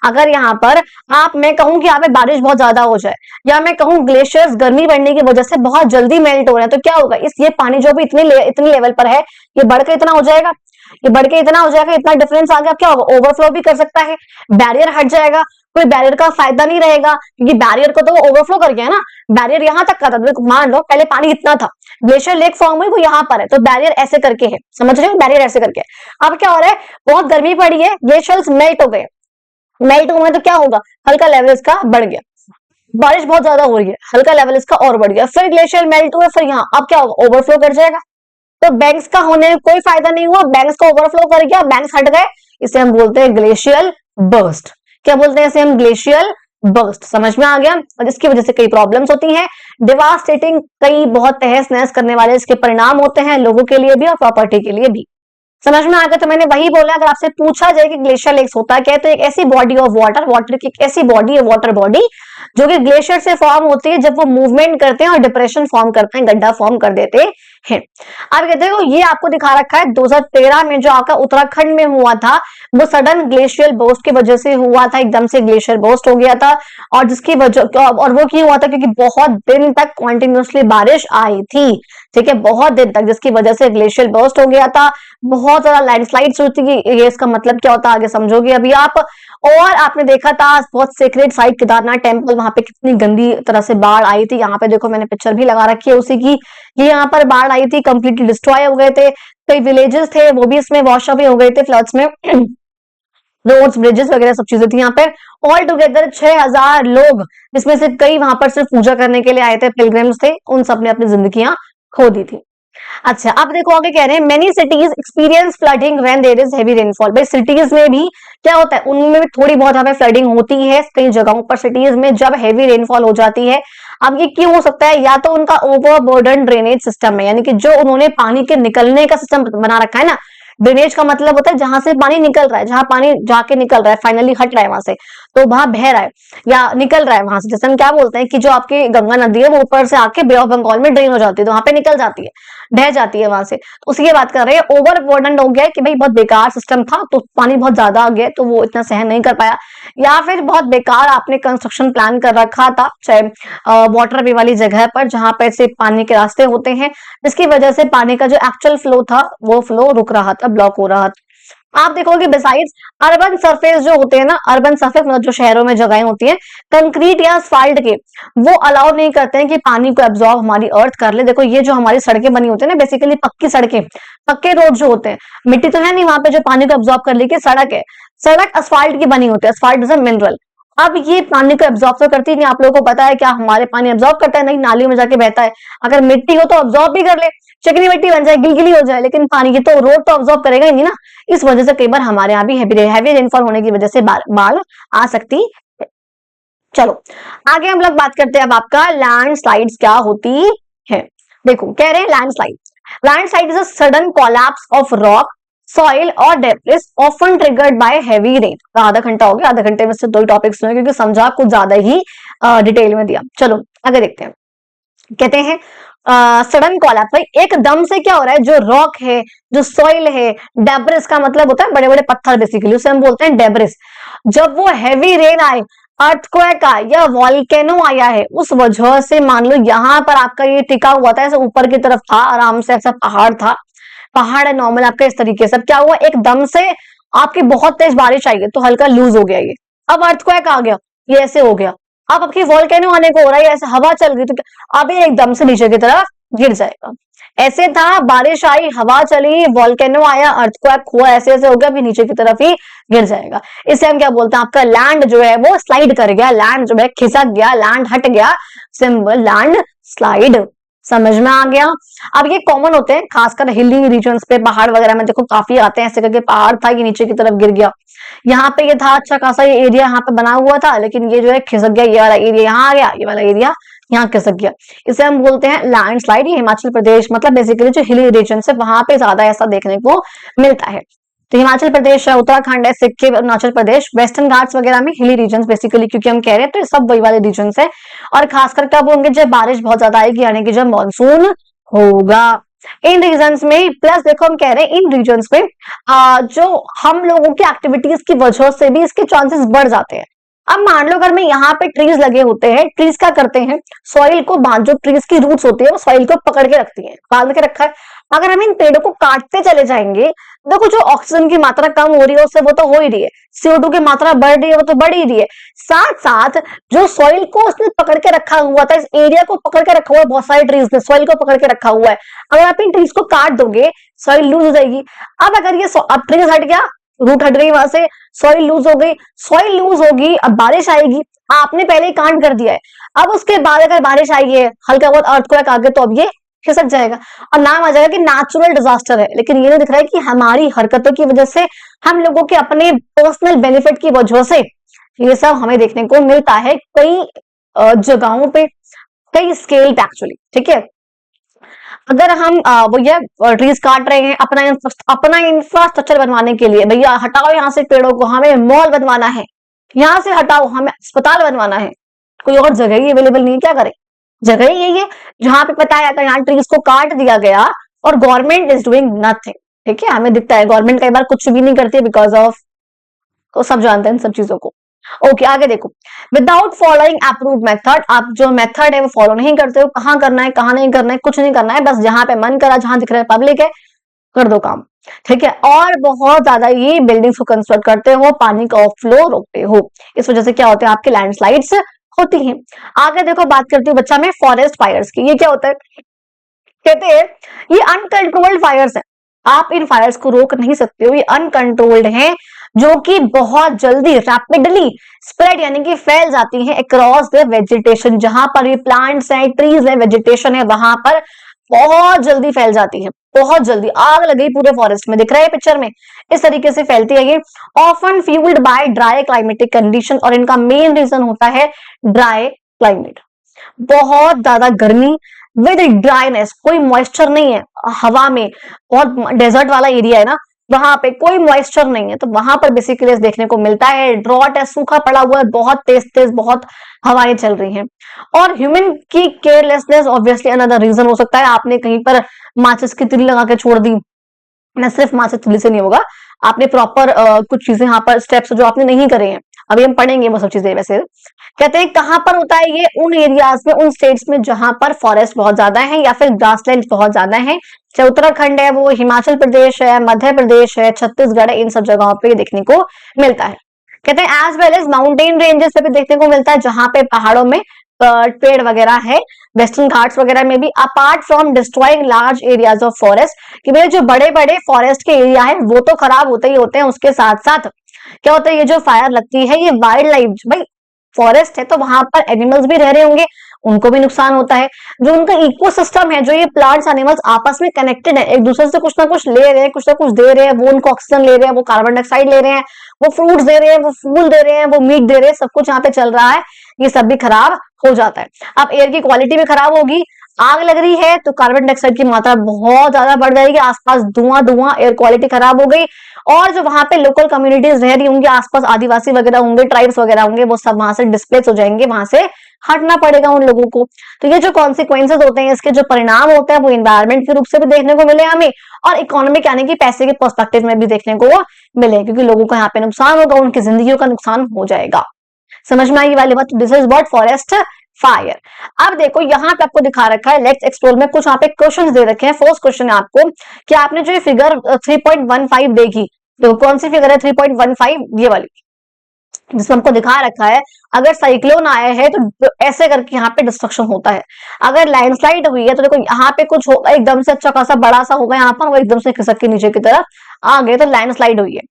अगर यहाँ पर मैं कहूँ कि यहाँ पे बारिश बहुत ज्यादा हो जाए, या मैं कहूँ ग्लेशियर्स गर्मी बढ़ने की वजह से बहुत जल्दी मेल्ट हो रहे हैं, तो क्या होगा, इस ये पानी जो भी इतनी लेवल पर है, ये बढ़कर इतना हो जाएगा, ये बढ़ के इतना हो जाएगा, इतना डिफरेंस आ गया, क्या होगा, ओवरफ्लो भी कर सकता है, बैरियर हट जाएगा, कोई बैरियर का फायदा नहीं रहेगा, क्योंकि बैरियर को तो वो ओवरफ्लो कर गया ना, बैरियर यहाँ तक का था, मान लो पहले पानी इतना था, ग्लेशियर लेक फॉर्म हुई वो यहाँ पर है, तो बैरियर ऐसे करके है, समझ रहे हो, बैरियर ऐसे करके है। अब क्या हो रहा है, बहुत गर्मी पड़ी है, ग्लेशियर्स मेल्ट हो गए, मेल्ट हुए तो क्या होगा, हल्का लेवल इसका बढ़ गया, बारिश बहुत ज्यादा हो रही है, हल्का लेवल इसका और बढ़ गया, फिर ग्लेशियर मेल्ट हुए, फिर यहाँ अब क्या होगा, ओवरफ्लो कर जाएगा, तो बैंक्स का होने में कोई फायदा नहीं हुआ, बैंक्स का ओवरफ्लो कर गया, बैंक्स हट गए, इसे हम बोलते हैं ग्लेशियल बर्स्ट। क्या बोलते हैं इसे हम, ग्लेशियल बर्स्ट, समझ में आ गया। और इसकी वजह से कई प्रॉब्लम्स होती हैं, डिवास्टेटिंग, कई बहुत तहस नहस करने वाले इसके परिणाम होते हैं, लोगों के लिए भी और प्रॉपर्टी के लिए भी। समझ में आ गया, तो मैंने वही बोला, अगर आपसे पूछा जाए कि ग्लेशियर लेक्स होता क्या है, तो एक ऐसी बॉडी ऑफ वाटर, वाटर की एक ऐसी बॉडी है, वाटर बॉडी, जो कि ग्लेशियर से फॉर्म होती है जब वो मूवमेंट करते हैं और डिप्रेशन फॉर्म करते हैं, गड्ढा फॉर्म कर देते हैं। अब कहते हैं ये आपको दिखा रखा है 2013 में जो आपका उत्तराखंड में हुआ था, वो सडन ग्लेशियल बर्स्ट की वजह से हुआ था, एकदम से ग्लेशियर बर्स्ट हो गया था, और जिसकी वजह, और वो क्यों हुआ था, क्योंकि बहुत दिन तक कॉन्टिन्यूसली बारिश आई थी, ठीक है, बहुत दिन तक, जिसकी वजह से ग्लेशियर बर्स्ट हो गया था, बहुत ज्यादा लैंडस्लाइड्स होती थी, ये इसका मतलब क्या होता है आगे समझोगे अभी आप। और आपने देखा था बहुत सेक्रेट साइट केदारनाथ टेम्पल, वहां पे कितनी गंदी तरह से बाढ़ आई थी, यहाँ पे देखो मैंने पिक्चर भी लगा रखी है उसी की, ये यहाँ पर बाढ़ आई थी, कंप्लीटली डिस्ट्रॉय हो गए थे, कई विलेजेस थे वो भी इसमें वॉश अवे हो गए थे फ्लड्स में, रोड्स ब्रिजेस वगैरह सब चीजें थी यहाँ पे। ऑल टुगेदर 6000 लोग, जिसमें से कई वहां पर सिर्फ पूजा करने के लिए आए थे, पिलग्रिम्स थे, उन सब ने अपनी जिंदगियां खो दी थी। अच्छा अब देखो आगे कह रहे हैं, many cities experience flooding when there is heavy rainfall. भाई सिटीज में भी क्या होता है, उनमें भी थोड़ी बहुत हमें फ्लडिंग होती है कई जगहों पर सिटीज में, जब हेवी रेनफॉल हो जाती है। अब ये क्यों हो सकता है, या तो उनका ओवरबर्डन ड्रेनेज सिस्टम है, यानी कि जो उन्होंने पानी के निकलने का सिस्टम बना रखा है ना, ड्रेनेज का मतलब होता है जहां से पानी निकल रहा है, जहां पानी जाके निकल रहा है, फाइनली हट रहा है वहां से, तो वहां बह रहा है या निकल रहा है वहां से, जैसे हम क्या बोलते हैं कि जो आपकी गंगा नदी है वो ऊपर से आके बे ऑफ बंगाल में ड्रेन हो जाती है, तो वहां पे निकल जाती है, बह जाती है वहां से। तो उसी की बात कर रहे हैं, ओवर बर्डन हो गया है कि भाई बहुत बेकार सिस्टम था, तो पानी बहुत ज्यादा आ गया तो वो इतना सहन नहीं कर पाया, या फिर बहुत बेकार आपने कंस्ट्रक्शन प्लान कर रखा था, चाहे वाटर वे वाली जगह पर जहां पर से पानी के रास्ते होते हैं, जिसकी वजह से पानी का जो एक्चुअल फ्लो था वो फ्लो रुक रहा था, ब्लॉक हो रहा था। आप देखोगे बिसाइड्स अर्बन सरफेस जो होते हैं ना, अर्बन सरफेस मतलब जो शहरों में जगहें होती हैं कंक्रीट या asphalt के, वो अलाउ नहीं करते हैं कि पानी को एब्जॉर्ब हमारी अर्थ कर ले। देखो ये जो हमारी सड़कें बनी होती है ना, बेसिकली पक्की सड़कें, पक्के रोड जो होते हैं, मिट्टी तो है नहीं वहां पे जो पानी को एब्जॉर्ब कर ले, कि सड़क है, सड़क asphalt की बनी होती है, asphalt इज अ मिनरल। अब ये पानी को एब्जॉर्ब तो करती नहीं, आप लोगों को पता है क्या हमारे पानी एब्जॉर्ब करता है? नहीं, नालियों में जाके बहता है। अगर मिट्टी हो तो एब्जॉर्ब भी कर ले, चिकनी मिट्टी बन जाए, गिलगिली हो जाए, लेकिन पानी की तो रोड तो एब्जॉर्ब करेगा ही नहीं ना। इस वजह से कई बार हमारे यहाँ भी हैवी रेनफॉल होने की वजह से बाढ़ आ सकती है। चलो आगे हम लोग बात करते हैं अब आपका लैंड स्लाइड्स क्या होती है। देखो कह रहे हैं landslide is a sudden collapse of rock, soil और debris often triggered by heavy rain. आधा घंटा हो गया, आधा घंटे में से 2 टॉपिक्स हुए क्योंकि समझा कुछ ज्यादा ही डिटेल में दिया। चलो आगे देखते हैं। कहते हैं सडन कोलैप्स, भाई एकदम से क्या हो रहा है, जो रॉक है, जो सॉइल है, डेब्रिस का मतलब होता है बड़े बड़े पत्थर, बेसिकली उसे हम बोलते हैं डेब्रिस। जब वो हैवी रेन आए, अर्थक्वेक आया या वॉल्केनो आया है, उस वजह से मान लो यहाँ पर आपका ये टिका हुआ था, ऐसे ऊपर की तरफ था, आराम से ऐसा पहाड़ था, पहाड़ है नॉर्मल आपका इस तरीके से, क्या हुआ एकदम से आपकी बहुत तेज बारिश आई है तो हल्का लूज हो गया ये, अब अर्थक्वेक आ गया, ये ऐसे हो गया। अब आपकी वॉल्केनो आने को हो रहा है, ऐसे हवा चल रही, तो अब ये एकदम से नीचे की तरफ गिर जाएगा। ऐसे था, बारिश आई, हवा चली, वॉल्केनो आया, अर्थक्वेक हुआ, ऐसे ऐसे हो गया, अभी नीचे की तरफ ही गिर जाएगा। इसे हम क्या बोलते हैं, आपका लैंड जो है वो स्लाइड कर गया, लैंड जो है खिसक गया, लैंड हट गया, सिंबल लैंड स्लाइड। समझ में आ गया। अब ये कॉमन होते हैं खासकर हिली रीजन्स पे, पहाड़ वगैरह में देखो काफी आते हैं, ऐसे करके पहाड़ था ये नीचे की तरफ गिर गया, यहाँ पे ये था अच्छा खासा, ये एरिया यहाँ पे बना हुआ था, लेकिन ये जो है खिसक गया, ये वाला एरिया यहाँ आ गया, ये वाला एरिया यहाँ खिसक गया। इसे हम बोलते हैं लैंडस्लाइड। ये हिमाचल प्रदेश मतलब बेसिकली जो हिली रीजन है वहां पे ज्यादा ऐसा देखने को मिलता है। तो हिमाचल प्रदेश है, उत्तराखंड है, सिक्किम, अरुणाचल प्रदेश, वेस्टर्न घाट्स वगैरह में हिली रीजन बेसिकली, क्योंकि हम कह रहे हैं तो ये सब वही वाले रीजन है। और खासकर कब होंगे, जब बारिश बहुत ज्यादा आएगी, यानी कि जब मानसून होगा इन रीजन्स में। प्लस देखो हम कह रहे हैं इन रीजन्स में जो हम लोगों की एक्टिविटीज की वजह से भी इसके चांसेस बढ़ जाते हैं। अब मान लो अगर मैं यहाँ पे ट्रीज लगे होते हैं, ट्रीज क्या करते हैं, सॉइल को बांध, जो ट्रीज की रूट्स होती है वो सॉइल को पकड़ के रखती है, बांध के रखा है। अगर हम इन पेड़ों को काटते चले जाएंगे, देखो जो ऑक्सीजन की मात्रा कम हो रही है उससे वो तो हो ही रही है, CO2 की मात्रा बढ़ रही है वो तो बढ़ ही रही है, साथ साथ जो सॉइल को उसने पकड़ के रखा हुआ था, इस एरिया को पकड़ के रखा हुआ है, बहुत सारे ट्रीज ने सॉइल को पकड़ के रखा हुआ है। अगर आप इन ट्रीज को काट दोगे सॉइल लूज हो जाएगी। अब अगर ये अब ट्रीज हट गया, रूट हट गई वहां से, सॉइल लूज हो गई, सॉइल लूज होगी, अब बारिश आएगी, आपने पहले ही कांड कर दिया है। अब उसके बाद अगर बारिश आई है, हल्का बहुत अर्थक्वेक आ गया, तो अब ये खिसक जाएगा और नाम आ जाएगा कि नेचुरल डिजास्टर है। लेकिन ये नहीं दिख रहा है कि हमारी हरकतों की वजह से, हम लोगों के अपने पर्सनल बेनिफिट की वजह से ये सब हमें देखने को मिलता है कई जगहों पे, कई स्केल पे एक्चुअली। ठीक है, अगर हम भैया ट्रीज काट रहे हैं अपना इंफ्रास्ट्रक्चर बनवाने के लिए, भैया हटाओ यहाँ से पेड़ों को, हमें मॉल बनवाना है, यहाँ से हटाओ हमें अस्पताल बनवाना है, कोई और जगह ही अवेलेबल नहीं है, क्या करें, जगह ही यही है जहां पे पता है अगर यहाँ ट्रीज को काट दिया गया और गवर्नमेंट इज डूइंग नथिंग। ठीक है, हमें दिखता है गवर्नमेंट कई बार कुछ भी नहीं करती है बिकॉज ऑफ, तो सब जानते हैं इन सब चीजों को। ओके आगे देखो, विदाउट फॉलोइंग अप्रूव्ड मेथड, आप जो मेथड है वो फॉलो नहीं करते हो, कहाँ करना है कहाँ नहीं करना है कुछ नहीं करना है, बस जहां पे मन करा, जहां दिख रहा है पब्लिक है, कर दो काम। ठीक है, और बहुत ज्यादा ये बिल्डिंग्स को कंस्ट्रक्ट करते हो, पानी का फ्लो रोकते हो, इस वजह से क्या होता है आपके लैंडस्लाइड्स होती हैं। आगे देखो बात करती हूँ बच्चा में फॉरेस्ट फायर्स की। ये क्या होता है, कहते हैं ये अनकंट्रोल्ड फायर्स है, आप इन फायर्स को रोक नहीं सकते हो, ये अनकंट्रोल्ड हैं, जो कि बहुत जल्दी रैपिडली स्प्रेड यानी कि फैल जाती हैं अक्रॉस द वेजिटेशन, जहां पर ये प्लांट्स हैं, ट्रीज है, वेजिटेशन है, वहां पर बहुत जल्दी फैल जाती है, बहुत जल्दी। आग लगी पूरे फॉरेस्ट में, दिख रहा है पिक्चर में, इस तरीके से फैलती है ये। Often fuelled by dry climatic condition, और इनका मेन रीजन होता है ड्राई क्लाइमेट, बहुत ज्यादा गर्मी विद ड्राइनेस, कोई मॉइस्चर नहीं है हवा में, बहुत डेजर्ट वाला एरिया है ना, वहां पे कोई मॉइस्चर नहीं है, तो वहां पर बेसिकली देखने को मिलता है ड्रॉट है, सूखा पड़ा हुआ है, बहुत तेज तेज बहुत हवाएं चल रही हैं। और ह्यूमन की केयरलेसनेस ऑब्वियसली अनदर रीजन हो सकता है। आपने कहीं पर माचिस की तिल्ली लगा के छोड़ दी, ना सिर्फ माचिस तिल्ली से नहीं होगा, आपने प्रॉपर कुछ चीजें यहाँ पर स्टेप्स जो आपने नहीं करे हैं, अभी हम पढ़ेंगे वो सब चीजें। वैसे कहते हैं कहाँ पर होता है ये, उन एरियाज में, उन स्टेट्स में जहां पर फॉरेस्ट बहुत ज्यादा है या फिर ग्रासलैंड बहुत ज्यादा है, चाहे उत्तराखंड है, वो हिमाचल प्रदेश है, मध्य प्रदेश है, छत्तीसगढ़ है, इन सब जगहों पे देखने को मिलता है। कहते हैं as well as mountain ranges पे भी देखने को मिलता है, जहां पे पहाड़ों में पेड़ वगैरह है, वेस्टर्न घाट्स वगैरह में भी। Apart from destroying large areas of forest, कि भाई जो बड़े बड़े फॉरेस्ट के एरिया है वो तो खराब होते ही होते हैं, उसके साथ साथ क्या होता है, ये जो फायर लगती है ये वाइल्ड लाइफ, भाई फॉरेस्ट है तो वहां पर एनिमल्स भी रह रहे होंगे, उनको भी नुकसान होता है। जो उनका इकोसिस्टम है, जो ये प्लांट्स एनिमल्स आपस में कनेक्टेड है, एक दूसरे से कुछ ना कुछ ले रहे हैं, कुछ ना कुछ दे रहे हैं, वो उनको ऑक्सीजन ले रहे हैं, वो कार्बन डाइऑक्साइड ले रहे हैं, वो फ्रूट्स दे रहे हैं, वो फूल दे रहे हैं, वो मीट दे रहे हैं, सब कुछ यहाँ पे चल रहा है, ये सब भी खराब हो जाता है। अब एयर की क्वालिटी भी खराब होगी, आग लग रही है तो कार्बन डाइऑक्साइड की मात्रा बहुत ज्यादा बढ़ जाएगी, आसपास धुआं धुआं, एयर क्वालिटी खराब हो गई। और जो वहां पे लोकल कम्युनिटीज रह रही होंगी, आसपास आदिवासी वगैरह होंगे, ट्राइब्स वगैरह होंगे, वो सब वहां से डिस्प्लेस हो जाएंगे, वहां से हटना पड़ेगा उन लोगों को। तो ये जो कॉन्सिक्वेंसेज होते हैं, इसके जो परिणाम होते हैं, वो इन्वायरमेंट के रूप से भी देखने को मिले हमें, और इकोनॉमिक यानी कि पैसे के पर्सपेक्टिव में भी देखने को मिले, क्योंकि लोगों को यहाँ पे नुकसान होगा, उनकी जिंदगियों का नुकसान हो जाएगा। समझ में आई वाली बात? This is what forest fire. अब देखो यहाँ पे आपको दिखा रखा है, लेट्स एक्सप्लोर में कुछ यहाँ पे क्वेश्चंस दे रखे हैं। फर्स्ट क्वेश्चन है आपको कि आपने जो ये फिगर 3.15 देखी, तो कौन सी फिगर है 3.15? ये वाली, जिसमें हमको दिखा रखा है अगर साइक्लोन आया है तो ऐसे करके यहाँ पे डिस्ट्रक्शन होता है। अगर लैंडस्लाइड हुई है तो देखो यहाँ पे कुछ होगा, एकदम से अच्छा खासा बड़ा सा होगा, यहाँ पर वो एकदम से खिसक के नीचे की तरफ आ गए तो लैंडस्लाइड हुई है।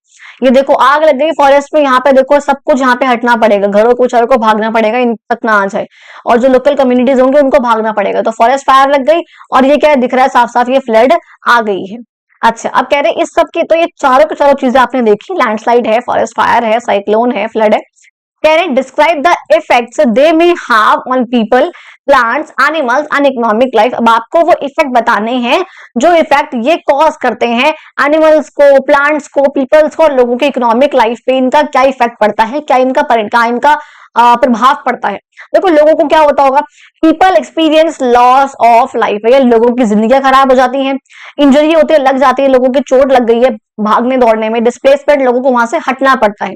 ये देखो आग लग गई फॉरेस्ट में, यहाँ पे देखो सब कुछ यहाँ पे हटना पड़ेगा, घरों को चारों को भागना पड़ेगा, इन तक ना आ जाए, और जो लोकल कम्युनिटीज होंगे उनको भागना पड़ेगा। तो फॉरेस्ट फायर लग गई, और ये क्या दिख रहा है साफ साफ, ये फ्लड आ गई है। अच्छा, अब कह रहे हैं इस सब की, तो ये चारों की चारों चीजें आपने देखी, लैंडस्लाइड है, फॉरेस्ट फायर है, साइक्लोन है, फ्लड है। कह रहे describe the effects they may have on people, plants, animals and economic life. अब आपको वो इफेक्ट बताने हैं जो इफेक्ट ये कॉज करते हैं एनिमल्स को, प्लांट्स को, पीपल्स को, और लोगों की इकोनॉमिक लाइफ पे इनका क्या इफेक्ट पड़ता है, क्या इनका प्रभाव पड़ता है। देखो लोगों को क्या होता होगा, people experience loss of life, या लोगों की जिंदगी खराब हो जाती है, इंजरी होती है, लग जाती है, लोगों की चोट लग गई है भागने दौड़ने में, डिस्प्लेसमेंट, लोगों को वहां से हटना पड़ता है।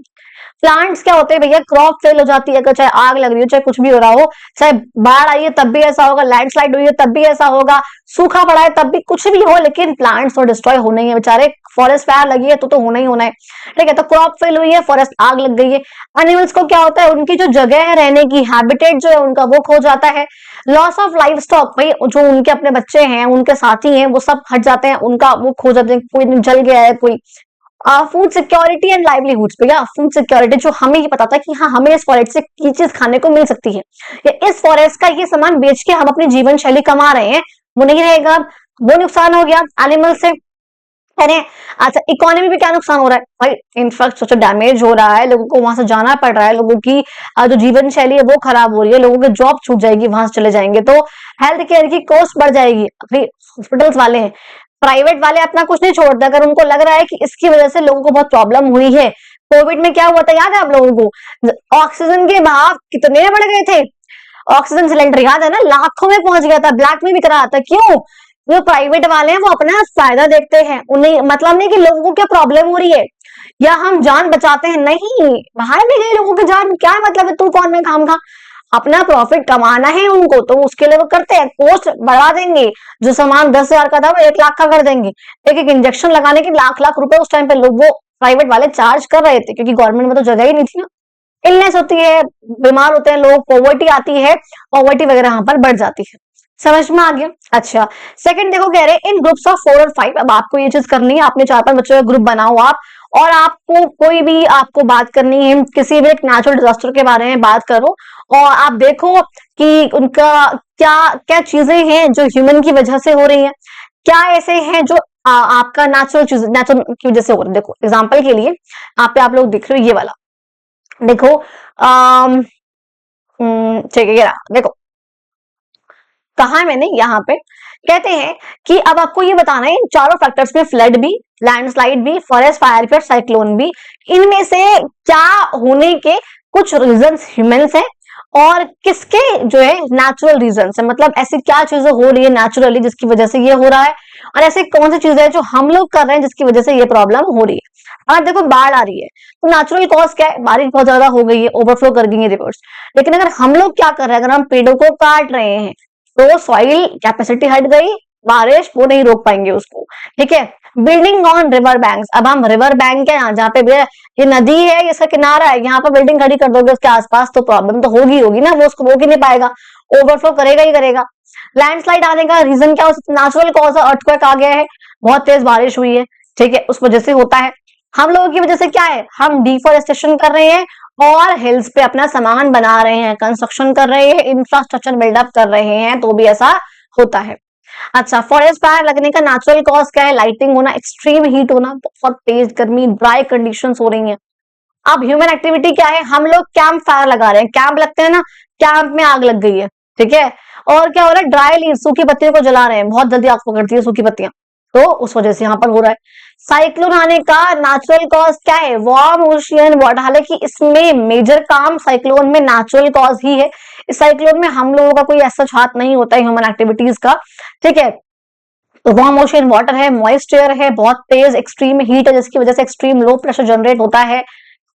प्लांट्स क्या होते हैं भैया, क्रॉप फेल हो जाती है, अगर चाहे आग लग रही हो, चाहे कुछ भी हो रहा हो, चाहे बाढ़ आई है तब भी ऐसा होगा, लैंडस्लाइड हुई है तब भी ऐसा होगा, सूखा पड़ा है तब भी, कुछ भी हो, लेकिन प्लांट्स तो डिस्ट्रॉय होने ही है बेचारे। फॉरेस्ट फायर लगी है तो होना ही होना है, ठीक है। तो क्रॉप फेल हुई है, फॉरेस्ट आग लग गई है। एनिमल्स को क्या होता है, उनकी जो जगह है रहने की, हैबिटेट जो है उनका, वो खो जाता है। लॉस ऑफ लाइफ स्टॉक, भाई जो उनके अपने बच्चे हैं, उनके साथी हैं, वो सब हट जाते हैं, उनका वो खो जाते हैं, कोई जल गया है, कोई फूड सिक्योरिटी एंड लाइवलीहुड्स पे, या फूड सिक्योरिटी, जो हमें ये पता था कि हाँ हमें इस फॉरेस्ट से ये चीज खाने को मिल सकती है, या इस फॉरेस्ट का ये सामान बेच के हम अपनी जीवन शैली कमा रहे हैं, वो नहीं रहेगा, वो नुकसान हो गया एनिमल से। अरे अच्छा, इकोनॉमी में क्या नुकसान हो रहा है भाई, इंफ्रास्ट्रक्चर डैमेज हो रहा है, लोगों को वहां से जाना पड़ रहा है, लोगों की जो जीवन शैली है वो खराब हो रही है, लोगों की जॉब छूट जाएगी, वहां से चले जाएंगे तो हेल्थ केयर की कॉस्ट बढ़ जाएगी। अभी हॉस्पिटल्स वाले हैं, प्राइवेट वाले अपना कुछ नहीं छोड़ते, अगर उनको लग रहा है कि इसकी वजह से लोगों को बहुत प्रॉब्लम हुई है। कोविड में क्या हुआ था याद है आप लोगों को, ऑक्सीजन के भाव कितने बढ़ गए थे, ऑक्सीजन सिलेंडर याद है ना, लाखों में पहुंच गया था, ब्लैक में बिक रहा था। क्यों? जो प्राइवेट वाले हैं वो अपना फायदा देखते हैं, उन्हें मतलब नहीं कि लोगों को क्या प्रॉब्लम हो रही है या हम जान बचाते हैं, नहीं, बाहर में गए लोगों की जान, क्या मतलब है, तू कौन में काम खा, अपना प्रॉफिट कमाना है उनको, तो उसके लिए वो करते हैं, कॉस्ट बढ़ा देंगे, जो सामान 10,000 का था वो 1 लाख का कर देंगे। एक एक इंजेक्शन लगाने के लाख लाख रुपए उस टाइम पे लोग, वो प्राइवेट वाले चार्ज कर रहे थे, क्योंकि गवर्नमेंट में तो जगह ही नहीं थी ना। इलनेस होती है, बीमार होते हैं लोग, पॉवर्टी आती है, पॉवर्टी वगैरह यहाँ पर बढ़ जाती है। समझ में आ गया? अच्छा, सेकंड देखो कह रहे इन ग्रुप्स ऑफ 4 और 5, अब आपको ये चीज करनी है, आपने 4-5 बच्चों का ग्रुप बनाओ आप, और आपको कोई भी आपको बात करनी है, किसी भी एक नेचुरल डिजास्टर के बारे में बात करो, और आप देखो कि उनका क्या क्या चीजें हैं जो ह्यूमन की वजह से हो रही है, क्या ऐसे हैं जो आपका नेचुरल की वजह से हो रहा है। देखो एग्जाम्पल के लिए आप लोग देख रहे हो ये वाला, देखो ठीक है, ये रहा, देखो कहा मैंने यहाँ पे कहते हैं कि अब आपको ये बताना है इन चारों फैक्टर्स में, फ्लड भी, लैंडस्लाइड भी, फॉरेस्ट फायर भी और साइक्लोन भी, इनमें से क्या होने के कुछ रीजंस ह्यूमंस हैं और किसके जो है नेचुरल रीजंस है, मतलब ऐसी क्या चीजें हो रही है नेचुरली जिसकी वजह से ये हो रहा है, और ऐसी कौन सी चीजें हैं जो हम लोग कर रहे हैं जिसकी वजह से ये प्रॉब्लम हो रही है। और देखो बाढ़ आ रही है तो नेचुरल कॉज क्या है, बारिश बहुत ज्यादा हो गई है, ओवरफ्लो कर गई है रिवर्स। लेकिन अगर हम लोग क्या कर रहे हैं, अगर हम पेड़ों को काट रहे हैं तो सॉइल कैपेसिटी हट गई, बारिश वो नहीं रोक पाएंगे उसको, ठीक है। बिल्डिंग ऑन रिवर बैंक्स, अब हम रिवर बैंक है जहाँ पे भी ये नदी है, इसका किनारा है, यहाँ पर बिल्डिंग खड़ी कर दोगे उसके आसपास तो प्रॉब्लम तो होगी ना, वो उसको रोक ही नहीं पाएगा, ओवरफ्लो करेगा ही करेगा। लैंडस्लाइड आने का रीजन क्या हो सकता है, नेचुरल कॉज, अर्थक्वेक आ गया है, बहुत तेज बारिश हुई है, ठीक है, उस वजह से होता है। हम लोगों की वजह से क्या है, हम डिफॉरेस्टेशन कर रहे हैं और हिल्स पे अपना सामान बना रहे हैं, कंस्ट्रक्शन कर रहे हैं, इंफ्रास्ट्रक्चर बिल्डअप कर रहे हैं, तो भी ऐसा होता है। अच्छा, फॉरेस्ट फायर लगने का नेचुरल कॉज क्या है, लाइटिंग होना, एक्सट्रीम हीट होना, बहुत तेज गर्मी, ड्राई कंडीशंस हो रही हैं। अब ह्यूमन एक्टिविटी क्या है, हम लोग कैंप फायर लगा रहे हैं, कैंप लगते हैं ना, कैंप में आग लग गई है, ठीक है, और क्या हो रहा है, ड्राई लीव, सूखी पत्तियों को जला रहे हैं, बहुत जल्दी आग पकड़ती है सूखी पत्तियां, तो उस वजह से यहाँ पर हो रहा है। साइक्लोन आने का नेचुरल कॉज क्या है, वार्म ओशियन वाटर, हालांकि इसमें मेजर काम साइक्लोन में नेचुरल कॉज ही है, इस साइक्लोन में हम लोगों का कोई ऐसा हाथ नहीं होता है ह्यूमन एक्टिविटीज का, ठीक है। तो वार्म ओशियन वाटर है, मॉइस्चर है, बहुत तेज एक्सट्रीम हीट है जिसकी वजह से एक्सट्रीम लो प्रेशर जनरेट होता है।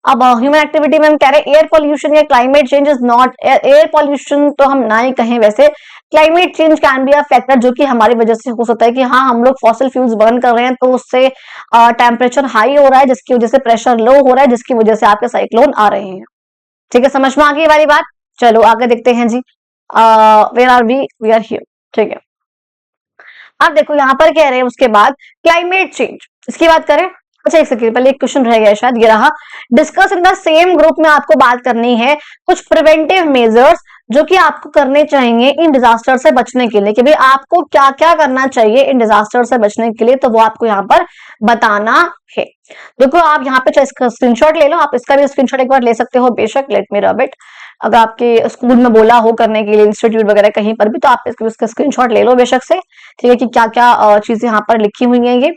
अब ह्यूमन एक्टिविटी में हम कह रहे हैं एयर पोल्यूशन या climate change is not, air pollution तो हम ना ही कहें, वैसे climate change can be a factor जो कि हमारी वजह से हो सकता है कि हाँ हम लोग फॉसिल फ्यूल्स बर्न कर रहे हैं तो उससे टेम्परेचर हाई हो रहा है जिसकी वजह से प्रेशर लो हो रहा है जिसकी वजह से आपके साइक्लोन आ रहे हैं, ठीक है, समझ में आ गई वाली बात। चलो आगे देखते हैं जी, where are we are here, ठीक है। अब देखो यहाँ पर कह रहे हैं उसके बाद क्लाइमेट चेंज, इसकी बात करें। अच्छा एक सेकंड, पहले एक क्वेश्चन रह गया शायद, ये रहा, discuss in the same group में आपको बात करनी है कुछ प्रिवेंटिव मेजर्स जो कि आपको करने चाहिए इन डिजास्टर से बचने के लिए, कि भाई आपको क्या क्या करना चाहिए इन डिजास्टर से बचने के लिए, तो वो आपको यहाँ पर बताना है। देखो आप यहाँ पे इसका स्क्रीनशॉट ले लो, आप इसका भी स्क्रीनशॉट एक बार ले सकते हो बेशक, लेट मी रब इट, अगर आपके स्कूल में बोला हो करने के लिए, इंस्टीट्यूट वगैरह कहीं पर भी, तो आप इसका स्क्रीनशॉट ले लो बेशक से, ठीक है, कि क्या क्या चीजें यहाँ पर लिखी हुई है। ये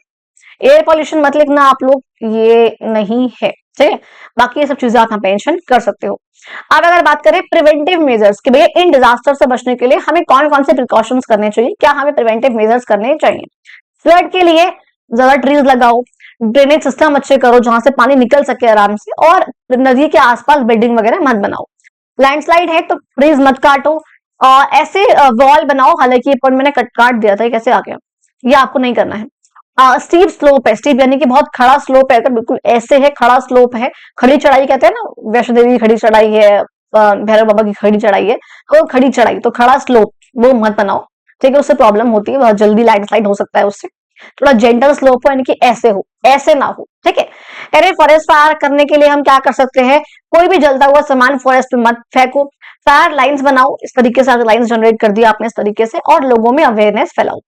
एयर पॉल्यूशन मत लिखना आप लोग, ये नहीं है, ठीक है, बाकी ये सब चीजें आप यहाँ मेंशन कर सकते हो। अब अगर बात करें प्रिवेंटिव मेजर्स कि भैया इन डिजास्टर से बचने के लिए हमें कौन कौन से प्रिकॉशंस करने चाहिए, क्या हमें प्रिवेंटिव मेजर्स करने चाहिए। फ्लड के लिए ज्यादा ट्रीज लगाओ, ड्रेनेज सिस्टम अच्छे करो जहां से पानी निकल सके आराम से, और नदी के आसपास बिल्डिंग वगैरह मत बनाओ। लैंडस्लाइड है तो ट्रीज मत काटो, और ऐसे वॉल बनाओ, हालांकि ये पॉइंट मैंने काट दिया था, ये कैसे आ गया, ये आपको नहीं करना है। स्टीप स्लोप है, स्टीप यानी कि बहुत खड़ा स्लोप है, अगर बिल्कुल ऐसे है खड़ा स्लोप है, खड़ी चढ़ाई कहते हैं ना, वैष्णो देवी की खड़ी चढ़ाई है, भैरव बाबा की खड़ी चढ़ाई है, तो खड़ी चढ़ाई, तो खड़ा स्लोप वो मत बनाओ, ठीक है, उससे प्रॉब्लम होती है, बहुत जल्दी लैंडस्लाइड हो सकता है उससे। थोड़ा जेंटल स्लोप हो, यानी कि ऐसे हो, ऐसे ना हो, ठीक है। अरे फॉरेस्ट फायर करने के लिए हम क्या कर सकते हैं, कोई भी जलता हुआ सामान फॉरेस्ट में मत फेंको, फायर लाइंस बनाओ, इस तरीके से लाइंस जनरेट कर दिया आपने इस तरीके से, और लोगों में अवेयरनेस फैलाओ।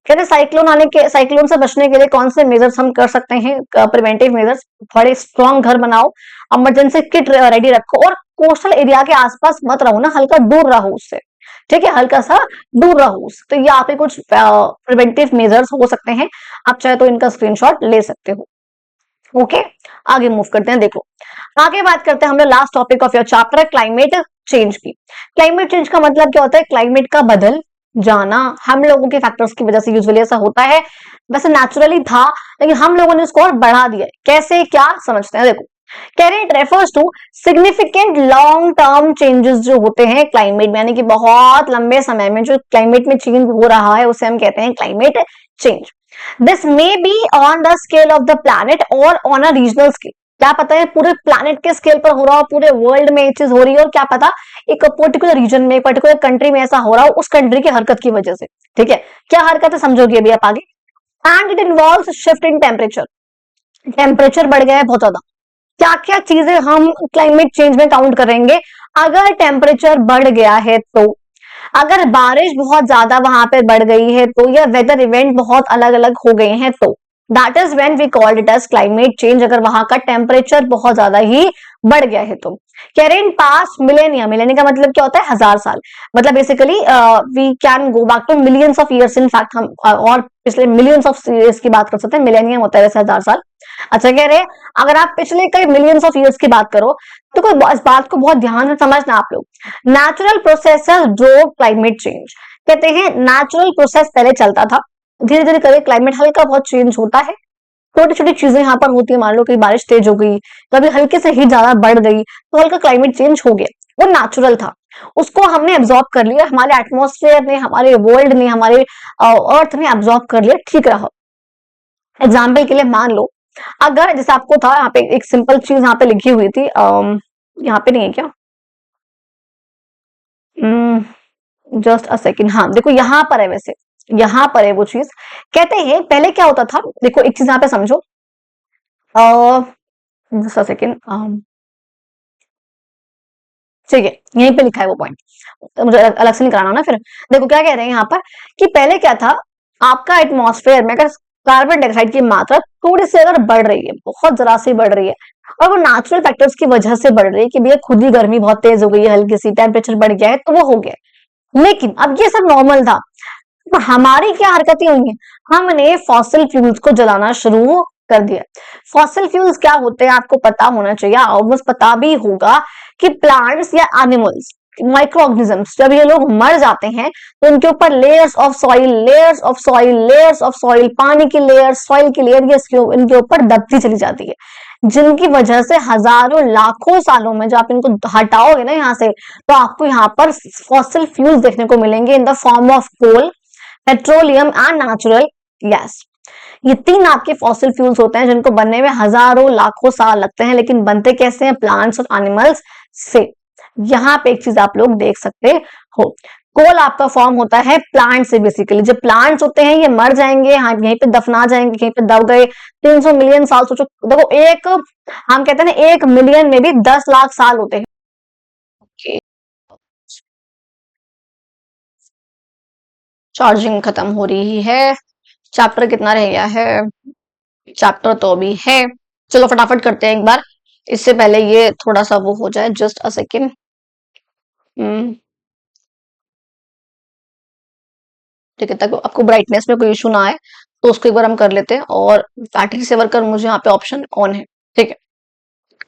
कहते साइक्लोन से बचने के लिए कौन से मेजर्स हम कर सकते हैं, प्रिवेंटिव मेजर्स, थोड़े स्ट्रॉन्ग घर बनाओ, इमरजेंसी किट रेडी रखो, और कोस्टल एरिया के आसपास मत रहो ना, हल्का दूर रहो उससे, ठीक है, हल्का सा दूर रहो उससे। तो ये आपके कुछ प्रिवेंटिव मेजर्स हो सकते हैं, आप चाहे तो इनका स्क्रीनशॉट ले सकते हो। ओके, आगे मूव करते हैं। देखो आगे बात करते हैं हम लोग last topic of your chapter, climate change की। क्लाइमेट चेंज का मतलब क्या होता है, क्लाइमेट का बदल जाना, हम लोगों के फैक्टर्स की वजह से यूजुअली ऐसा होता है, वैसे नेचुरली था लेकिन हम लोगों ने उसको और बढ़ा दिया, कैसे क्या समझते हैं। देखो it refers to significant long term changes जो होते हैं क्लाइमेट में, यानी कि बहुत लंबे समय में जो क्लाइमेट में चेंज हो रहा है उसे हम कहते हैं climate change. This may be on the scale of the planet और ऑन अ रीजनल स्केल, क्या पता है पूरे प्लैनेट के स्केल पर हो रहा हो, पूरे वर्ल्ड में ये चीज हो रही है, और क्या पता एक पर्टिकुलर रीजन में, पर्टिकुलर कंट्री में ऐसा हो रहा हो उस कंट्री की हरकत की वजह से, ठीक है। क्या हरकत है समझोगे अभी आप आगे। And it involves shift in temperature, temperature बढ़ गया है बहुत ज्यादा, क्या क्या चीजें हम क्लाइमेट चेंज में काउंट करेंगे, अगर टेम्परेचर बढ़ गया है तो, अगर बारिश बहुत ज्यादा वहां पे बढ़ गई है तो, या वेदर इवेंट बहुत अलग अलग हो गए हैं तो, that is when we called it as climate change, अगर वहां का टेम्परेचर बहुत ज्यादा ही बढ़ गया है तो। कैरेन पास मिलेनिया, मिलेनिया का मतलब क्या होता है? 1000 साल। मतलब basically we can go back to millions of years, in fact हम और पिछले मिलियंस ऑफ ईयर्स की बात कर सकते हैं। मिलेनियम होता है वैसे 1000 साल। अच्छा कह रहे हैं अगर आप पिछले कई मिलियंस ऑफ ईयर्स की बात करो तो कोई इस बात को बहुत ध्यान से समझना आप लोग। Natural processes drove climate change, कहते हैं नेचुरल प्रोसेस पहले चलता था, धीरे धीरे करके क्लाइमेट हल्का बहुत चेंज होता है। छोटी छोटी चीजें यहाँ पर होती है, मान लो कि बारिश तेज हो गई, कभी हल्के से हीट ज्यादा बढ़ गई तो हल्का क्लाइमेट चेंज हो गया, वो नेचुरल था। उसको हमने एब्जॉर्ब कर लिया, हमारे एटमॉस्फेयर ने, हमारे वर्ल्ड ने, हमारे अर्थ ने एब्जॉर्ब कर लिया, ठीक रहा। एग्जाम्पल के लिए मान लो अगर जैसे आपको था यहाँ पे एक सिंपल चीज यहाँ पे लिखी हुई थी, यहाँ पे नहीं है क्या? जस्ट अ सेकेंड, हाँ देखो यहाँ पर है, वैसे यहाँ पर है वो चीज। कहते हैं पहले क्या होता था, देखो एक चीज यहाँ पे समझो, जस्ट अ सेकेंड, ठीक है यहीं पे लिखा है वो पॉइंट, तो मुझे अलग से नहीं कराना ना फिर। देखो क्या कह रहे हैं यहाँ पर कि पहले क्या था, आपका एटमॉस्फेयर में अगर कार्बन डाइऑक्साइड की मात्रा थोड़ी सी अगर बढ़ रही है, बहुत जरा सी बढ़ रही है, और वो नेचुरल फैक्टर्स की वजह से बढ़ रही है कि भैया खुद ही गर्मी बहुत तेज हो गई है, हल्की सी टेम्परेचर बढ़ गया है तो वो हो गया। लेकिन अब ये सब नॉर्मल था, तो हमारी क्या हरकतें हुई हैं, हमने फॉसिल फ्यूल्स को जलाना शुरू कर दिया। फॉसिल फ्यूल्स क्या होते हैं आपको पता होना चाहिए, ऑलमोस्ट पता भी होगा कि प्लांट्स या एनिमल्स, माइक्रो ऑर्गेनिजम्स, जब ये लोग मर जाते हैं तो उनके ऊपर layers of soil, layers of soil, layers of soil, पानी की लेयर, सॉइल की लेयर, ये इनके ऊपर दबती चली जाती है, जिनकी वजह से हजारों लाखों सालों में जब आप इनको हटाओगे ना यहाँ से, तो आपको यहाँ पर फॉसिल फ्यूल्स देखने को मिलेंगे in the form of coal, petroleum and natural gas. ये तीन आपके फॉसिल फ्यूल्स होते हैं जिनको बनने में हजारों लाखों साल लगते हैं, लेकिन बनते कैसे हैं? प्लांट्स और एनिमल्स से। यहाँ पे एक चीज आप लोग देख सकते हो, कोल आपका फॉर्म होता है प्लांट से। बेसिकली जब प्लांट्स होते हैं ये मर जाएंगे, हाँ यहीं पे दफना जाएंगे, कहीं पे दब गए, 300 मिलियन साल सोचो। देखो एक, हम कहते हैं ना 1 मिलियन में भी 10 लाख साल होते हैं। चार्जिंग खत्म हो रही है, चैप्टर कितना रह गया है? चैप्टर तो अभी है, चलो फटाफट करते हैं एक बार, इससे पहले ये थोड़ा सा वो हो जाए। जस्ट अ सेकेंड, ठीक है, तक आपको ब्राइटनेस में कोई इशू ना आए तो उसको एक बार हम कर लेते हैं। और बैटरी सेवर कर मुझे यहाँ पे ऑप्शन ऑन है, ठीक है,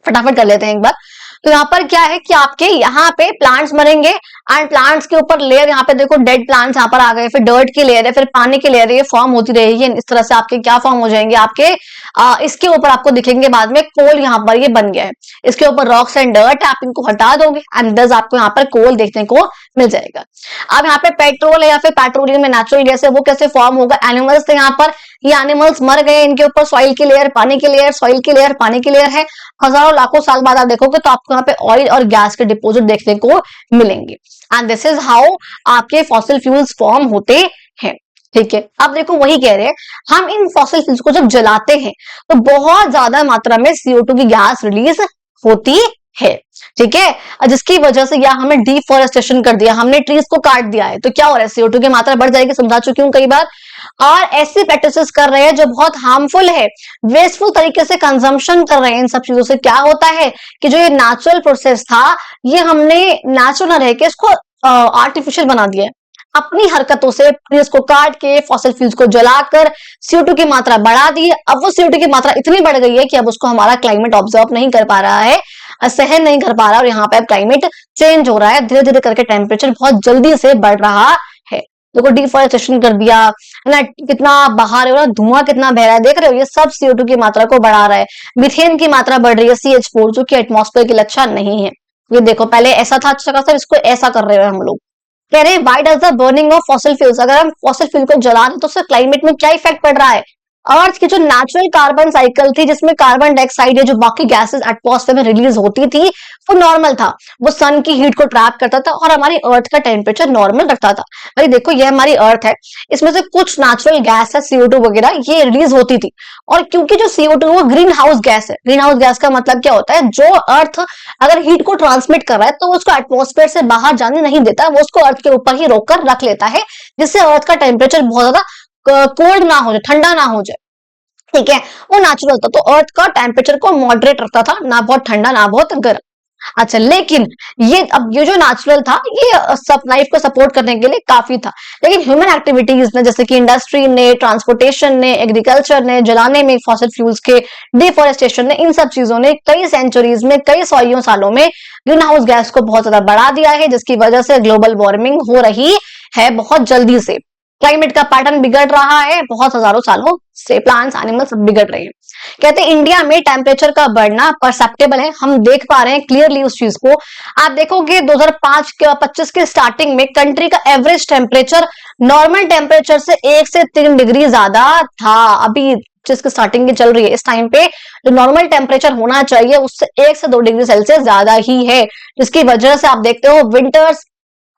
फटाफट कर लेते हैं एक बार। तो यहाँ पर क्या है कि आपके यहाँ पे प्लांट्स मरेंगे एंड प्लांट्स के ऊपर लेयर, यहाँ पे देखो डेड प्लांट्स यहाँ पर आ गए, फिर डर्ट की लेयर है, फिर पानी की लेयर है, ये फॉर्म होती रहेगी। इस तरह से आपके क्या फॉर्म हो जाएंगे, आपके इसके ऊपर आपको दिखेंगे बाद में कोल, यहाँ पर ये बन गया है, इसके ऊपर रॉक्स एंड डर्ट, आप इनको हटा दोगे एंड दस आपको यहाँ पर कोल देखने को मिल जाएगा। अब यहाँ पे पेट्रोल है या फिर पेट्रोलियम में नेचुरल गैस है, वो कैसे फॉर्म होगा? एनिमल्स थे यहाँ पर, ये एनिमल्स मर गए, इनके ऊपर सॉइल की लेयर, पानी की लेयर, सॉइल की लेयर, पानी की लेयर है, हजारों लाखों साल बाद आप देखोगे तो आपको यहाँ पे ऑयल और गैस के डिपोजिट देखने को मिलेंगे। एंड दिस इज हाउ आपके फॉसिल फ्यूल्स फॉर्म होते हैं, ठीक है। अब देखो वही कह रहे हैं, हम इन फॉसिल फ्यूल्स को जब जलाते हैं तो बहुत ज्यादा मात्रा में CO2 की गैस रिलीज होती है, ठीक है, जिसकी वजह से या हमें डिफॉरेस्टेशन कर दिया, हमने ट्रीज को काट दिया है, तो क्या हो रहा है? CO2 की मात्रा बढ़ जाएगी, समझा चुकी हूँ कई बार। और ऐसी प्रैक्टिसेस कर रहे हैं जो बहुत हार्मफुल है, वेस्टफुल तरीके से कंजम्पशन कर रहे हैं इन सब चीजों से। क्या होता है कि जो ये नेचुरल प्रोसेस था, ये हमने नेचुरल रह के इसको आर्टिफिशियल बना दिया है अपनी हरकतों से, ट्रीज को काट के, फॉसिल फ्यूल्स को जलाकर CO2 की मात्रा बढ़ा दी। अब वो CO2 की मात्रा इतनी बढ़ गई है कि अब उसको हमारा क्लाइमेट ऑब्जर्व नहीं कर पा रहा है, सहन नहीं कर पा रहा, और यहाँ पे अब क्लाइमेट चेंज हो रहा है, धीरे धीरे करके टेम्परेचर बहुत जल्दी से बढ़ रहा है। देखो डिफॉरेस्टेशन कर दिया है ना, कितना बाहर है, धुआं कितना बह रहा है, देख रहे हो, ये सब CO2 की मात्रा को बढ़ा रहा है। मीथेन की मात्रा बढ़ रही है, CH4, जो कि एटमॉस्फेयर के लिए अच्छा नहीं है। ये देखो पहले ऐसा था अच्छा खासा, इसको ऐसा कर रहे हैं हम लोग। कह रहे हैं why does the burning of fossil fuels, अगर हम फॉसिल फ्यूल को जला रहे तो उससे क्लाइमेट में क्या इफेक्ट पड़ रहा है? अर्थ की जो नेचुरल कार्बन साइकिल थी, जिसमें कार्बन डाइऑक्साइड या जो बाकी गैसेस एटमॉस्फेयर में रिलीज होती थी, वो नॉर्मल था, वो सन की हीट को ट्रैप करता था और हमारी अर्थ का टेम्परेचर नॉर्मल रखता था। अरे देखो ये हमारी अर्थ है, इसमें से कुछ नेचुरल गैस है, CO2 वगैरह, ये रिलीज होती थी। और क्योंकि जो CO2 वो ग्रीन हाउस गैस है, ग्रीन हाउस गैस का मतलब क्या होता है? जो अर्थ अगर हीट को ट्रांसमिट कर रहा है तो वो उसको एटमॉस्फेयर से बाहर जाने नहीं देता, वो उसको अर्थ के ऊपर ही रोककर रख लेता है, जिससे अर्थ का टेम्परेचर बहुत ज्यादा कोल्ड ना हो जाए, ठंडा ना हो जाए। ठीक है, वो नेचुरल था, तो अर्थ का टेम्परेचर को मॉडरेट रखता था, ना बहुत ठंडा ना बहुत गर्म। अच्छा, लेकिन ये जो नेचुरल था, ये सब लाइफ को सपोर्ट करने के लिए काफी था। लेकिन ह्यूमन एक्टिविटीज ने, जैसे कि इंडस्ट्री ने, ट्रांसपोर्टेशन ने, एग्रीकल्चर ने, जलाने में फॉसिल फ्यूल्स के, डिफोरेस्टेशन ने, इन सब चीजों ने कई सेंचुरीज में, कई सौ सालों में ग्रीन हाउस गैस को बहुत ज्यादा बढ़ा दिया है, जिसकी वजह से ग्लोबल वार्मिंग हो रही है बहुत जल्दी से। क्लाइमेट का पैटर्न बिगड़ रहा है, बहुत हजारों सालों से प्लांट्स एनिमल्स सब बिगड़ रहे हैं। कहते हैं इंडिया में टेम्परेचर का बढ़ना परसेप्टेबल है, हम देख पा रहे हैं क्लियरली उस चीज को। आप देखोगे 2005 के 25 के स्टार्टिंग में कंट्री का एवरेज टेम्परेचर नॉर्मल टेम्परेचर से 1 से 3 डिग्री ज्यादा था। अभी जिसकी स्टार्टिंग की चल रही है, इस टाइम पे जो नॉर्मल टेम्परेचर होना चाहिए उससे 1 से 2 डिग्री सेल्सियस ज्यादा ही है, जिसकी वजह से आप देखते हो विंटर्स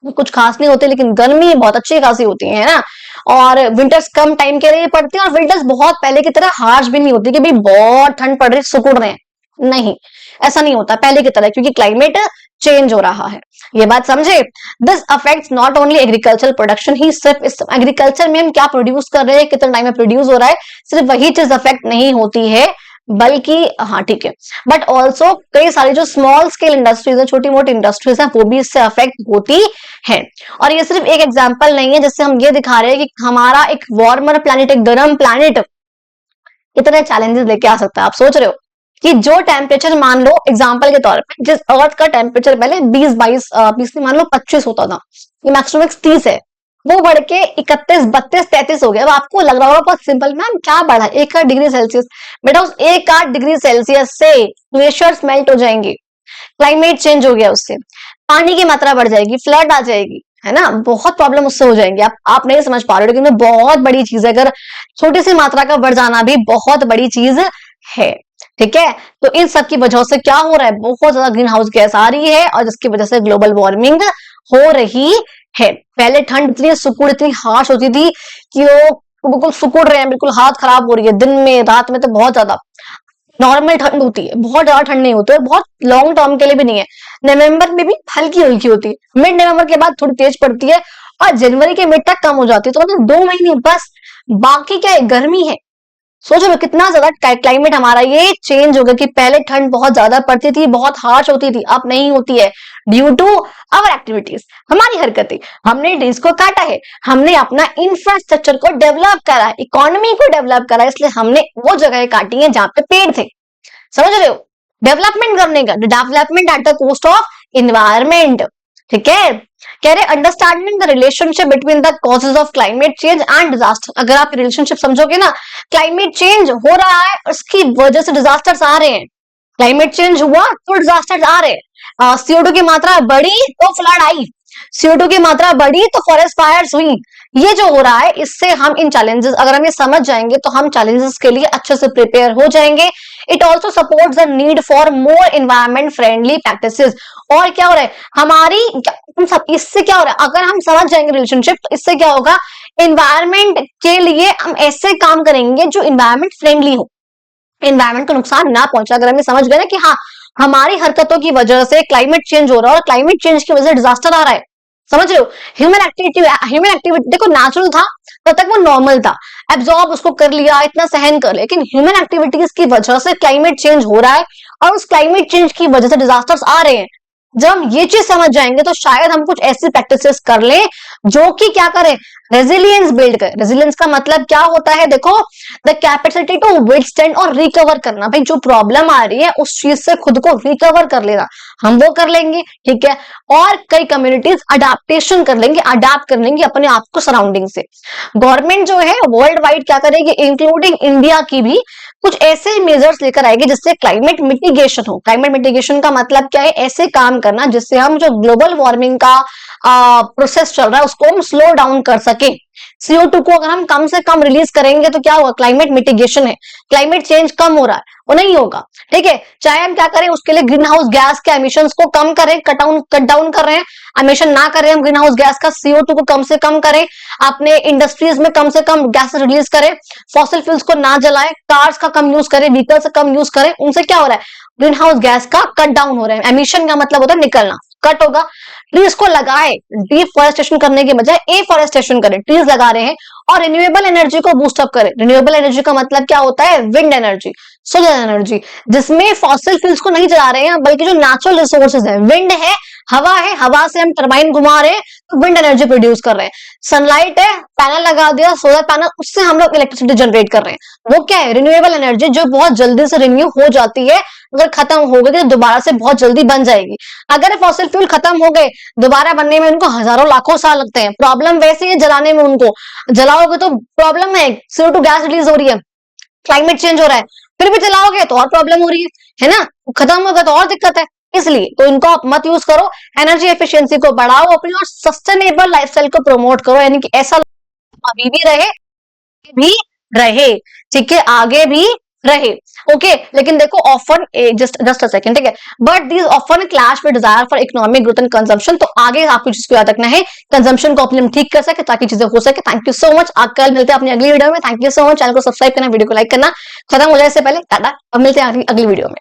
कुछ खास नहीं होते, लेकिन गर्मी बहुत अच्छी खासी होती है ना। और विंटर्स कम टाइम के लिए पड़ती है, और विंटर्स बहुत पहले की तरह हार्श भी नहीं होती कि भाई बहुत ठंड पड़ रही सुकुड़ रहे हैं, नहीं, ऐसा नहीं होता पहले की तरह, क्योंकि क्लाइमेट चेंज हो रहा है। ये बात समझे। This affects not only agriculture production ही, सिर्फ इस एग्रीकल्चर में हम क्या प्रोड्यूस कर रहे हैं, कितना टाइम में प्रोड्यूस हो रहा है, सिर्फ वही चीज अफेक्ट नहीं होती है, बल्कि हाँ ठीक है, बट ऑल्सो कई सारी जो स्मॉल स्केल इंडस्ट्रीज है, छोटी मोटी इंडस्ट्रीज है, वो भी इससे अफेक्ट होती है। और ये सिर्फ एक एग्जांपल नहीं है जिससे हम ये दिखा रहे हैं कि हमारा एक वार्मर प्लैनेट, एक गर्म प्लैनेट कितने चैलेंजेस लेके आ सकता है। आप सोच रहे हो कि जो टेम्परेचर, मान लो एग्जांपल के तौर पे, जिस अर्थ का टेम्परेचर पहले 20 नहीं, मान लो 25 होता था, ये मैक्सिमम 30 है, वो बढ़ के 31, 32, 33 हो गया। अब आपको लग रहा होगा बहुत सिंपल, मैम क्या बढ़ा 1 डिग्री सेल्सियस। बेटा उस 1 डिग्री सेल्सियस से ग्लेशियर्स मेल्ट हो जाएंगे, क्लाइमेट चेंज हो गया, उससे पानी की मात्रा बढ़ जाएगी, फ्लड आ जाएगी, है ना, बहुत प्रॉब्लम उससे हो जाएंगी। आप नहीं समझ पा रहे हो, लेकिन वो बहुत बड़ी चीज है, अगर छोटी सी मात्रा का बढ़ जाना भी बहुत बड़ी चीज है। ठीक है, तो इन सब की वजह से क्या हो रहा है, बहुत ज्यादा ग्रीन हाउस गैस आ रही है, और जिसकी वजह से ग्लोबल वार्मिंग हो रही है। पहले ठंड इतनी सुकुड़, इतनी हार्श होती थी कि वो बिल्कुल सुकुड़ रहे हैं, बिल्कुल हाथ खराब हो रही है, दिन में रात में तो बहुत ज्यादा नॉर्मल ठंड होती है, बहुत ज्यादा ठंड नहीं होती, और बहुत लॉन्ग टर्म के लिए भी नहीं है। नवंबर में भी हल्की हल्की होती है, मिड नवंबर के बाद थोड़ी तेज पड़ती है, और जनवरी के मिड तक कम हो जाती है, तो मतलब 2 महीने बस, बाकी क्या है, गर्मी है। सोचो कितना ज्यादा क्लाइमेट हमारा ये चेंज हो गया, कि पहले ठंड बहुत ज्यादा पड़ती थी, बहुत हार्श होती थी, अब नहीं होती है, ड्यू टू आवर एक्टिविटीज, हमारी हरकतें। हमने ट्रीज को काटा है, हमने अपना इंफ्रास्ट्रक्चर को डेवलप करा है, इकोनॉमी को डेवलप करा है, इसलिए हमने वो जगह काटी है जहां पे पेड़ थे। समझ रहे हो, डेवलपमेंट करने का, development at the cost of environment. ठीक है, कह रहे understanding the relationship between the causes of climate change and disaster. अगर आप रिलेशनशिप समझोगे ना, क्लाइमेट चेंज हो रहा है, उसकी वजह से डिजास्टर्स आ रहे हैं, क्लाइमेट चेंज हुआ तो डिजास्टर्स आ रहे हैं, CO2 की मात्रा बढ़ी तो फ्लड आई, CO2 की मात्रा बढ़ी तो फॉरेस्ट फायर्स हुई। ये जो हो रहा है, इससे हम इन चैलेंजेस, अगर हम ये समझ जाएंगे तो हम चैलेंजेस के लिए अच्छे से प्रिपेयर हो जाएंगे। It also supports the need for more environment friendly practices. और क्या हो रहा है हमारी, इससे क्या हो रहा है, अगर हम समझ जाएंगे रिलेशनशिप, तो इससे क्या होगा, एनवायरमेंट के लिए हम ऐसे काम करेंगे जो एनवायरमेंट फ्रेंडली हो, एनवायरमेंट को नुकसान ना पहुंचे। अगर हम ये समझ गए ना कि हाँ, हमारी हरकतों की वजह से क्लाइमेट चेंज हो रहा है, और क्लाइमेट चेंज की वजह से डिजास्टर आ रहा है, समझ रहे हो। ह्यूमन एक्टिविटी देखो नेचुरल था, तब तक वो नॉर्मल था, एब्जॉर्ब उसको कर लिया, इतना सहन कर लिया, लेकिन ह्यूमन एक्टिविटीज की वजह से क्लाइमेट चेंज हो रहा है, और उस क्लाइमेट चेंज की वजह से डिजास्टर्स आ रहे हैं। जब हम ये चीज समझ जाएंगे तो शायद हम कुछ ऐसी प्रैक्टिसेस कर लें जो कि क्या करें, रेजिलियंस बिल्ड करें। रेजिलियंस का मतलब क्या होता है, देखो, द कैपेसिटी टू विथस्टैंड और रिकवर करना। भाई जो प्रॉब्लम आ रही है उस चीज से खुद को रिकवर कर लेना, हम वो कर लेंगे, ठीक है। और कई कम्युनिटीज अडाप्टेशन कर लेंगे, अडाप्ट कर लेंगे अपने आप को सराउंडिंग से। गवर्नमेंट जो है वर्ल्ड वाइड क्या करेगी, इंक्लूडिंग इंडिया की भी कुछ ऐसे मेजर्स लेकर आएगी जिससे क्लाइमेट मिटिगेशन हो। क्लाइमेट मिटिगेशन का मतलब क्या है, ऐसे काम करना जिससे हम जो ग्लोबल वार्मिंग का प्रोसेस चल रहा है उसको हम स्लो डाउन कर सके। CO2 को अगर हम कम से कम रिलीज करेंगे तो क्या होगा, क्लाइमेट मिटिगेशन है, क्लाइमेट चेंज कम हो रहा है, वो नहीं होगा, ठीक है। चाहे हम क्या करें, उसके लिए ग्रीन हाउस गैस के एमिशंस को कम करें, कट डाउन कर रहे हैं, एमिशन ना करें हम ग्रीन हाउस गैस का, CO2 को कम से कम करें, अपने इंडस्ट्रीज में कम से कम गैस रिलीज करें, फॉसिल फ्यूल्स को ना जलाएं, कार्स का कम यूज करें, व्हीकल से कम यूज करें, उनसे क्या हो रहा है, ग्रीन हाउस गैस का कट डाउन हो रहा है। एमिशन का मतलब होता है निकलना, कट होगा। ट्रीज को लगाए, डिफॉरेस्टेशन करने के बजाय एफॉरेस्टेशन करें, ट्रीज लगा रहे हैं और रिन्यूएबल एनर्जी को बूस्टअप करें। रिन्यूएबल एनर्जी का मतलब क्या होता है? विंड एनर्जी, सोलर एनर्जी, जिसमें फॉसिल फ्यूल्स को नहीं जला रहे हैं बल्कि जो नेचुरल रिसोर्सेज है, विंड है, हवा से हम टरबाइन घुमा रहे हैं तो विंड एनर्जी प्रोड्यूस कर रहे हैं। सनलाइट है, पैनल लगा दिया, सोलर पैनल, उससे हम लोग इलेक्ट्रिसिटी जनरेट कर रहे हैं। वो क्या है? रिन्यूएबल एनर्जी, जो बहुत जल्दी से रिन्यू हो जाती है। अगर खत्म हो गई तो दोबारा से बहुत जल्दी बन जाएगी। अगर फॉसिल फ्यूल खत्म हो गए, दोबारा बनने में उनको हजारों लाखों साल लगते हैं। प्रॉब्लम वैसे ही जलाने में, उनको जलाओगे तो प्रॉब्लम है, CO2 गैस रिलीज हो रही है, क्लाइमेट चेंज हो रहा है, फिर भी जलाओगे तो और प्रॉब्लम हो रही है ना? खत्म होगा तो और दिक्कत है। इसलिए तो इनको आप मत यूज करो, एनर्जी एफिशिएंसी को बढ़ाओ अपनी और सस्टेनेबल लाइफस्टाइल को प्रमोट करो, यानी कि ऐसा अभी भी रहे, ठीक है, आगे भी रहे। ओके, लेकिन देखो ऑफन जस्ट अ सेकंड, ठीक है, but these often clash with desire for economic growth and consumption. तो आगे आपको चीज को याद रखना है, कंजम्पशन को अपने हम ठीक कर सके ताकि चीजें हो सके। थैंक यू सो मच, कल मिलते हैं अपनी अगली वीडियो में। Thank you so much, channel को सब्सक्राइब करना, वीडियो को लाइक करना। खत्म हो जाए इससे पहले टाटा, अब मिलते हैं अगली वीडियो में।